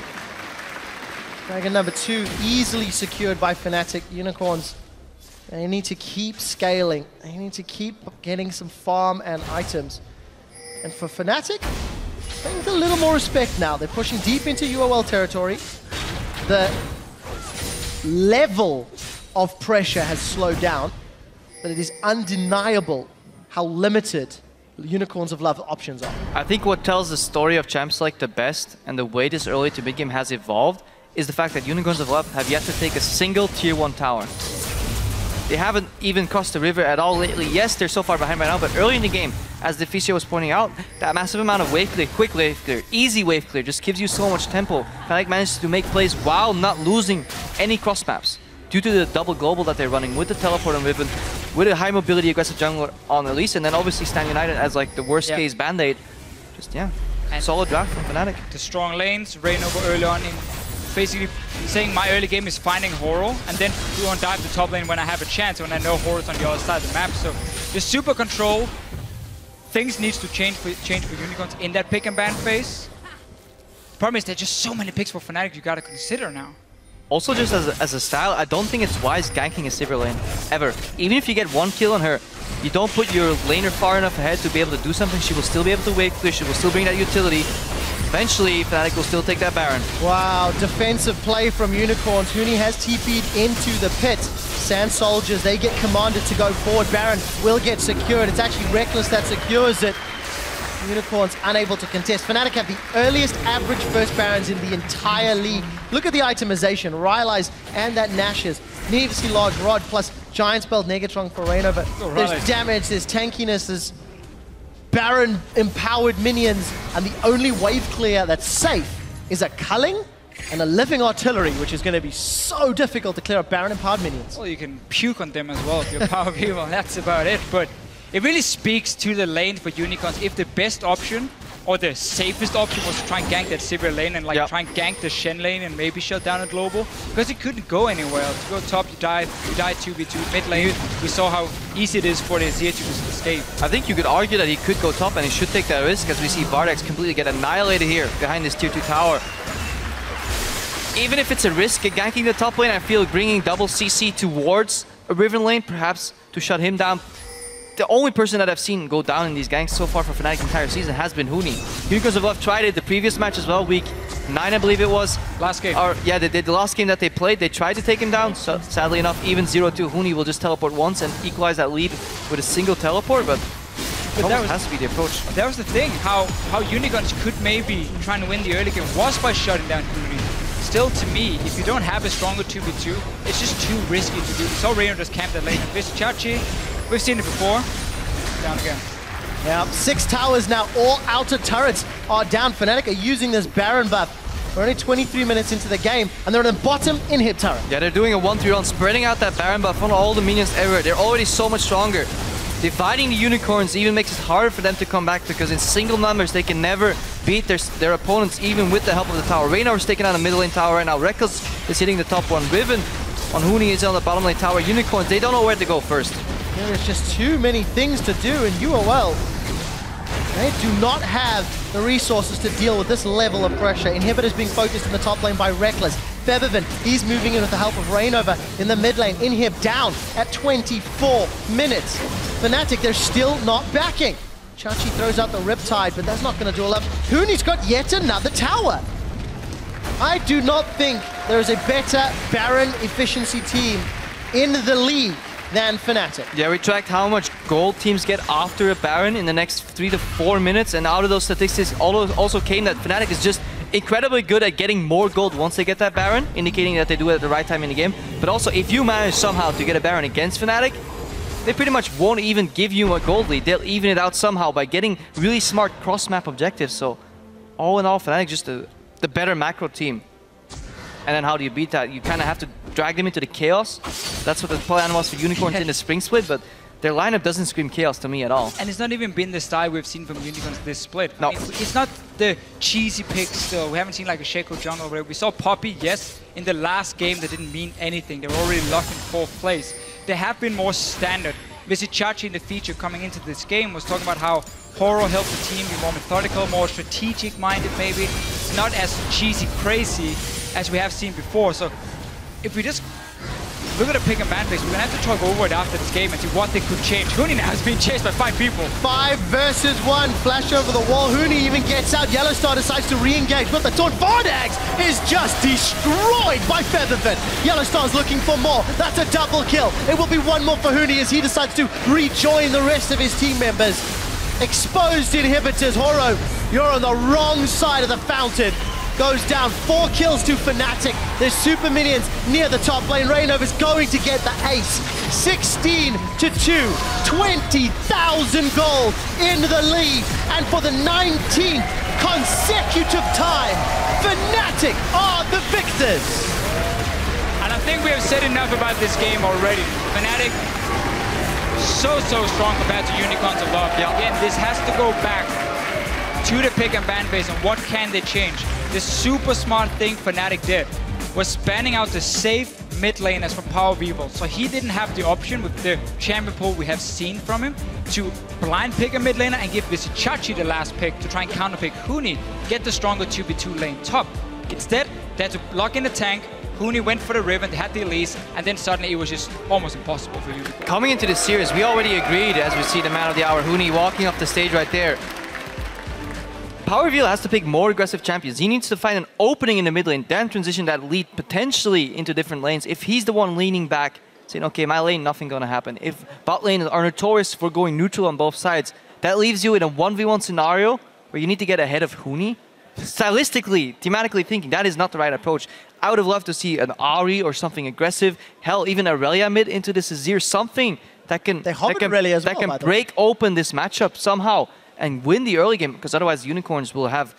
B: Dragon number 2 easily secured by Fnatic. Unicorns, they need to keep scaling. They need to keep getting some farm and items. And for Fnatic, they need a little more respect now. They're pushing deep into UOL territory. The level of pressure has slowed down, but it is undeniable how limited Unicorns of Love options are.
K: I think what tells the story of Champ Select the best, and the way this early to mid game has evolved, is the fact that Unicorns of Love have yet to take a single tier 1 tower. They haven't even crossed the river at all lately. Yes, they're so far behind right now, but early in the game, as Deficio was pointing out, that massive amount of wave clear, quick wave clear, easy wave clear just gives you so much tempo. Fnatic managed to make plays while not losing any cross maps. due to the double global that they're running with the teleport and Riven, with a high mobility aggressive jungler on Elise, and then obviously Stand United as like the worst case band-aid. Just, yeah, and solid draft from Fnatic.
L: The strong lanes, Reignover early on in basically saying my early game is finding Horo, and then we won't dive the top lane when I have a chance, when I know Horo's on the other side of the map. So the super control, things needs to change for Unicorns in that pick and ban phase. The problem is there's just so many picks for Fnatic you gotta consider now.
K: Also, just as a style, I don't think it's wise ganking a Sivir lane, ever. Even if you get 1 kill on her, you don't put your laner far enough ahead to be able to do something. She will still be able to wave clear, she will still bring that utility. Eventually, Fnatic will still take that Baron.
B: Wow, defensive play from Unicorns. Huni has TP'd into the pit. Sand Soldiers, they get commanded to go forward. Baron will get secured. It's actually Reckless that secures it. Unicorns unable to contest. Fnatic have the earliest average first Barons in the entire league. Look at the itemization. Rylai's and that Nash's. Needlessly large rod plus Giant Spell Negatron for Reignover. There's damage, there's tankiness, there's Baron empowered minions, and the only wave clear that's safe is a culling and a living artillery, which is going to be so difficult to clear up Baron empowered minions.
L: Well, you can puke on them as well if you're power people, that's about it. But it really speaks to the lane for Unicorns. If the best option or the safest option was to try and gank that Sivir lane and like try and gank the Shen lane and maybe shut down a global, because it couldn't go anywhere else. To go top, you die 2v2. Mid lane, we saw how easy it is for the Azir to just escape.
K: I think you could argue that he could go top and he should take that risk, as we see Bardax completely get annihilated here behind this tier 2 tower. Even if it's a risk at ganking the top lane, I feel bringing double CC towards a Riven lane, perhaps to shut him down. The only person that I've seen go down in these ganks so far for Fnatic entire season has been Huni. Unicorns of Love tried it the previous match as well, week 9 I believe it was.
L: Last game.
K: Or, yeah, they did the last game that they played. They tried to take him down. So, sadly enough, even 0-2, Huni will just teleport once and equalize that lead with a single teleport, but that has to be the approach.
L: That was the thing, how Unicorns could maybe try and win the early game was by shutting down Huni. Still, to me, if you don't have a stronger 2v2, it's just too risky to do. We saw Reignover just camp that lane and Vischachi. We've seen it before. Down again.
B: Yeah, 6 towers now, all outer turrets are down. Fnatic are using this Baron buff. We're only 23 minutes into the game, and they're in the bottom inhib turret.
K: Yeah, they're doing a 1-3 run, spreading out that Baron buff on all the minions everywhere. They're already so much stronger. Dividing the Unicorns even makes it harder for them to come back, because in single numbers, they can never beat their opponents, even with the help of the tower. Reignover's taking out a middle lane tower right now. Reckless is hitting the top one. Riven on Huni is on the bottom lane tower. Unicorns, they don't know where to go first.
B: Yeah, there's just too many things to do in UOL. They do not have the resources to deal with this level of pressure. Inhibitors being focused in the top lane by Reckless. Feathervin, he's moving in with the help of Reignover in the mid lane. Inhib down at 24 minutes. Fnatic, they're still not backing. Chachi throws out the Riptide, but that's not going to do a lot. Huni's got yet another tower. I do not think there is a better Baron efficiency team in the league than Fnatic.
K: Yeah, we tracked how much gold teams get after a Baron in the next 3 to 4 minutes, and out of those statistics also came that Fnatic is just incredibly good at getting more gold once they get that Baron, indicating that they do it at the right time in the game. But also, if you manage somehow to get a Baron against Fnatic, they pretty much won't even give you a gold lead. They'll even it out somehow by getting really smart cross-map objectives. So, all in all, Fnatic just the better macro team. And then how do you beat that? You kind of have to drag them into the chaos. That's what the plan was for Unicorns in the spring split, but their lineup doesn't scream chaos to me at all.
L: And it's not even been the style we've seen from Unicorns this split.
K: No.
L: I mean, it's not the cheesy picks still. We haven't seen like a Shaco jungle where we saw Poppy, yes, in the last game that didn't mean anything. They were already locked in 4th place. They have been more standard. Vischachi in the feature coming into this game was talking about how Horo helped the team be more methodical, more strategic minded maybe. Not as cheesy crazy as we have seen before. So if we just look at the pick and ban phase, we're going to have to talk over it after this game and see what they could change. Huni now has been chased by 5 people.
B: 5 versus 1. Flash over the wall. Huni even gets out. Yellowstar decides to re-engage, but the taunt. Vardax is just destroyed by Featherfin. Yellowstar's looking for more. That's a double kill. It will be 1 more for Huni as he decides to rejoin the rest of his team members. Exposed inhibitors. Horo, you're on the wrong side of the fountain. Goes down, 4 kills to Fnatic. There's super minions near the top lane. Reignover's going to get the ace. 16-2, 20,000 gold in the lead. And for the 19th consecutive time, Fnatic are the victors.
L: And I think we have said enough about this game already. Fnatic, so strong compared to Unicorns of Love.
K: Yeah.
L: Again, this has to go back to the pick and ban phase and what can they change. The super smart thing Fnatic did was banning out the safe mid laners from Power Vivo. So he didn't have the option with the champion pool we have seen from him to blind pick a mid laner and give Visichachi the last pick to try and counter pick Huni, get the stronger 2v2 lane top. Instead, they had to block in the tank. Huni went for the Riven, they had the Elise, and then suddenly it was just almost impossible for Unicorn.
K: Coming into this series, we already agreed, as we see the man of the hour, Huni, walking off the stage right there. Power Reveal has to pick more aggressive champions. He needs to find an opening in the mid lane, then transition that lead potentially into different lanes. If he's the one leaning back, saying, okay, my lane, nothing gonna happen. If bot lane are notorious for going neutral on both sides, that leaves you in a 1v1 scenario where you need to get ahead of Huni. Stylistically, thematically thinking, that is not the right approach. I would have loved to see an Ahri or something aggressive. Hell, even Aurelia mid into this Azir, something that can, break open this matchup somehow and win the early game, because otherwise Unicorns will have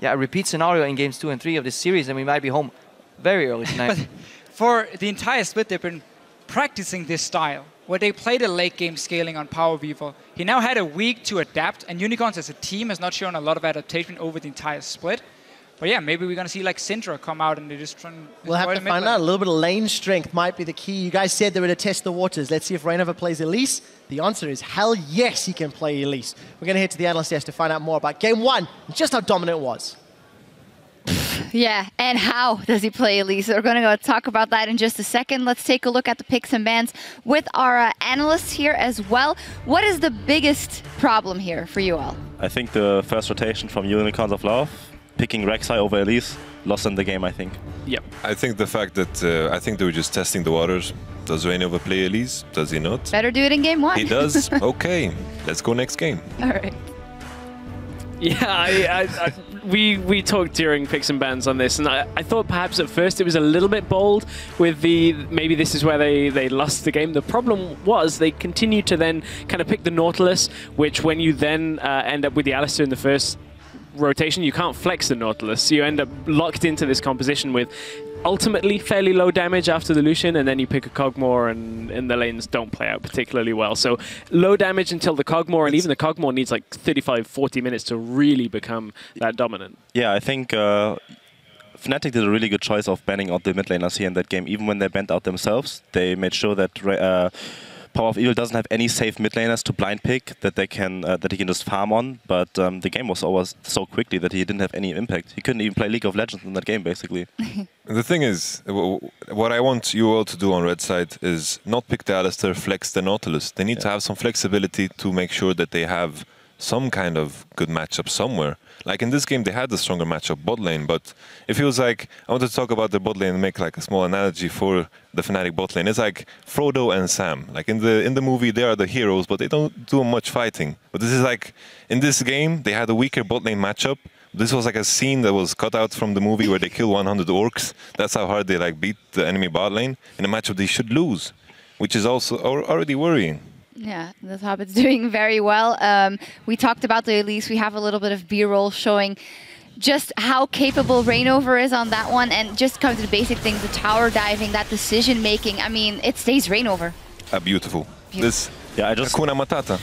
K: a repeat scenario in games 2 and 3 of this series, and we might be home very early tonight.
L: But for the entire split, they've been practicing this style, where they play the late game scaling on Power Vivo. He now had a week to adapt, and Unicorns as a team has not shown a lot of adaptation over the entire split. But yeah, maybe we're going to see like Syndra come out and they just try and...
B: We'll have to find out. A little bit of lane strength might be the key. You guys said they were to test the waters. Let's see if Reignover plays Elise. The answer is hell yes, he can play Elise. We're going to head to the analyst desk to find out more about Game 1 and just how dominant it was.
G: Yeah, and how does he play Elise? We're going to go talk about that in just a second. Let's take a look at the picks and bans with our analysts here as well. What is the biggest problem here for you all?
H: I think the first rotation from Unicorns of Love, picking Rek'Sai over Elise, lost in the game, I think.
J: Yep. I think the fact that I think they were just testing the waters. Does Reignover play Elise? Does he not?
G: Better do it in Game 1.
J: He does? Okay, let's go next game.
G: All right.
I: Yeah, we talked during picks and bans on this, and I thought perhaps at first it was a little bit bold with the, maybe this is where they lost the game. The problem was they continued to then kind of pick the Nautilus, which when you then end up with the Alistar in the first rotation, you can't flex the Nautilus, so you end up locked into this composition with ultimately fairly low damage after the Lucian, and then you pick a Kog'Maw, and the lanes don't play out particularly well. So low damage until the Kog'Maw, and even the Kog'Maw needs like 35-40 minutes to really become that dominant.
H: Yeah, I think Fnatic did a really good choice of banning out the mid laners here in that game. Even when they banned out themselves, they made sure that Power of Evil doesn't have any safe mid laners to blind pick that they can that he can just farm on. But the game was over so quickly that he didn't have any impact. He couldn't even play League of Legends in that game, basically.
J: The thing is, what I want UOL to do on red side is not pick the Alistar, flex the Nautilus. They need to have some flexibility to make sure that they have some kind of good matchup somewhere. Like in this game, they had the stronger matchup bot lane, but it feels like, I want to talk about the bot lane and make like a small analogy for the Fnatic bot lane. It's like Frodo and Sam. Like in the movie, they are the heroes, but they don't do much fighting. But this is like, in this game, they had a weaker bot lane matchup. This was like a scene that was cut out from the movie where they kill 100 orcs. That's how hard they like beat the enemy bot lane. In a matchup they should lose, which is also already worrying.
G: Yeah, the top is doing very well. We talked about the Elise. We have a little bit of B-roll showing just how capable Reignover is on that one, and just come to the basic things, the tower diving, that decision making. I mean, it stays Reignover.
J: Beautiful. This,
H: yeah, I just
J: Hakuna Matata.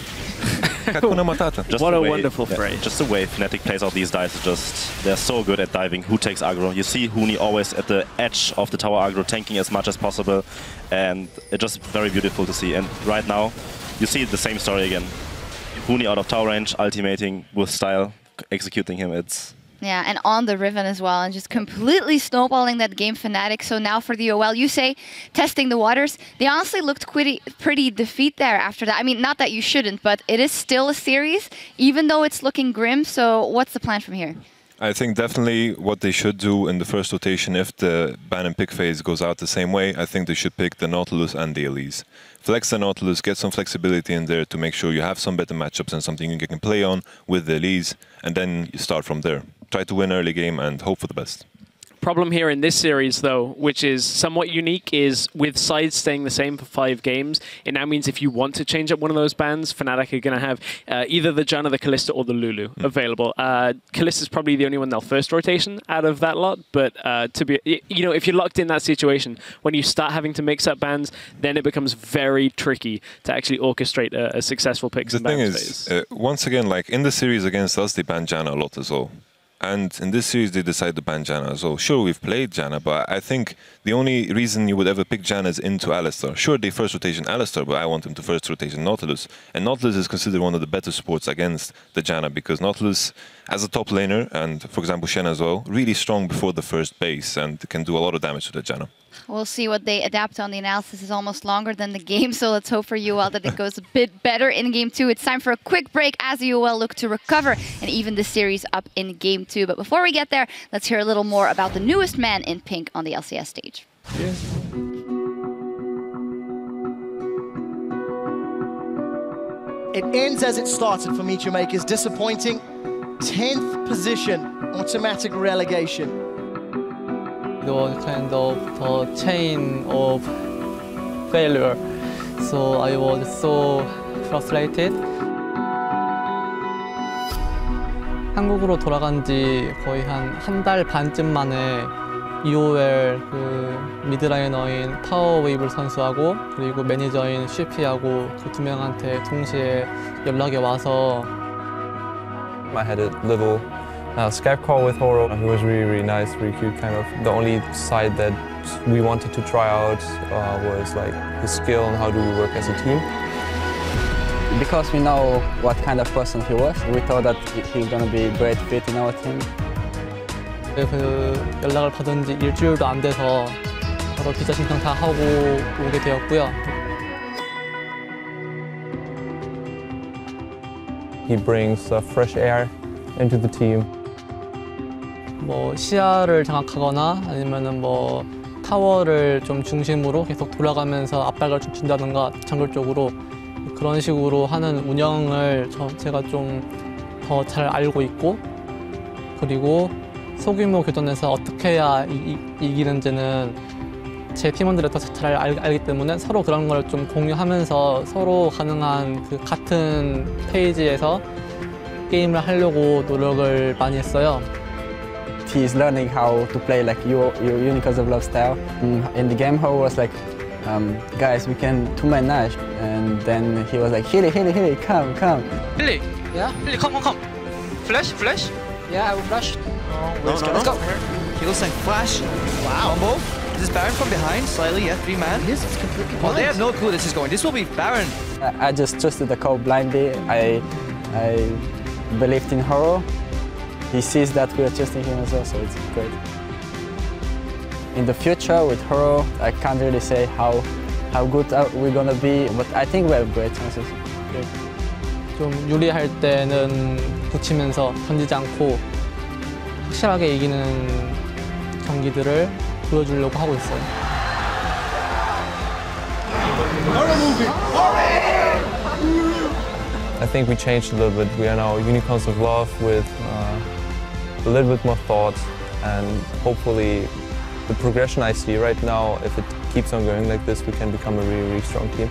J: Hakuna Matata.
H: Just
I: what a wonderful phrase.
H: Just the way Fnatic plays out these dice is just, they're so good at diving. Who takes aggro? You see Huni always at the edge of the tower aggro, tanking as much as possible, and it's just very beautiful to see. And right now, you see the same story again. Huni out of tower range, ultimating with style, executing him. It's...
G: Yeah, and on the Riven as well, and just completely snowballing that game Fnatic. So now for the UOL, you say testing the waters. They honestly looked pretty defeat there after that. I mean, not that you shouldn't, but it is still a series, even though it's looking grim. So what's the plan from here?
J: I think definitely what they should do in the first rotation, if the ban and pick phase goes out the same way, I think they should pick the Nautilus and the Elise. Flex the Nautilus, get some flexibility in there to make sure you have some better matchups and something you can play on with the Elise, and then you start from there. Try to win early game and hope for the best.
I: problem here in this series, though, which is somewhat unique, is with sides staying the same for 5 games, it now means if you want to change up one of those bans, Fnatic are going to have either the Janna, the Kalista, or the Lulu available. Kalista's probably the only one they'll first rotation out of that lot, but to be, you know, if you're locked in that situation, when you start having to mix up bans, then it becomes very tricky to actually orchestrate a successful picks and bans phase.
J: Once again, like in the series against us, they banned Janna a lot as well. And in this series, they decided to ban Janna as well. Sure, we've played Janna, but I think the only reason you would ever pick Janna is into Alistar. Sure, they first rotation Alistar, but I want them to first rotation Nautilus. And Nautilus is considered one of the better supports against the Janna, because Nautilus, as a top laner, and for example Shen as well, really strong before the first base and can do a lot of damage to the Janna.
G: We'll see what they adapt on. The analysis is almost longer than the game, so let's hope for UOL that it goes a bit better in Game 2. It's time for a quick break as UOL look to recover and even the series up in Game 2. But before we get there, let's hear a little more about the newest man in pink on the LCS stage.
B: It ends as it started for Meteor Makers. Disappointing. 10th position, automatic relegation.
M: It was kind of the chain of failure, so I was so frustrated. 한국으로 돌아간 지 거의 한 달 반쯤 만에 UOL 그 미드라이너인 파워웨이블 선수하고 그리고 매니저인 쉬피하고 그 두 명한테 동시에 연락이 와서
N: I had a little Skype call with Horo. He was really nice, really cute. Kind of the only side that we wanted to try out was like his skill and how do we work as a team.
O: Because we know what kind of person he was, we thought that he was going to be a great fit in our team.
M: 그 연락을 받은 지 일주일도 안 돼서 바로 비자 신청 다 하고 오게 되었고요.
N: He brings fresh air into the team.
M: 뭐 시야를 장악하거나 아니면은 뭐 타워를 좀 중심으로 계속 돌아가면서 압박을 준다든가 정글 쪽으로 그런 식으로 하는 운영을 제가 좀 더 잘 알고 있고 그리고 소규모 교전에서 어떻게 해야 이기는지는 제 팀원들이 더 잘 알기 때문에 서로 그런 걸 좀 공유하면서 서로 가능한 그 같은 페이지에서 게임을 하려고 노력을 많이 했어요.
O: He is learning how to play like your Unicorns of Love style. In the game, Ho was like, guys, we can two-man Nash, and then he was like, Hilly, come.
K: Hilly? Yeah? Hilly, come. Flash?
M: Yeah, I will flash.
K: Let's go. He looks like Flash. Wow. Combo. This is Baron from behind, slightly, yeah, 3-man.
B: Yes, it's completely blind.
K: Well, they have no clue this is going. This will be Baron.
O: I just trusted the call blindly. I believed in Horo. He sees that we are trusting him as well, so it's great. In the future with Horo, I can't really say how good we're gonna be, but I think we have great chances.
M: 좀 유리할 때는 붙이면서 던지지 않고 확실하게 이기는 경기들을 보여주려고 하고 있어요.
N: I think we changed a little bit. We are now Unicorns of Love with a little bit more thought, and hopefully the progression I see right now, if it keeps on going like this, we can become a really strong team.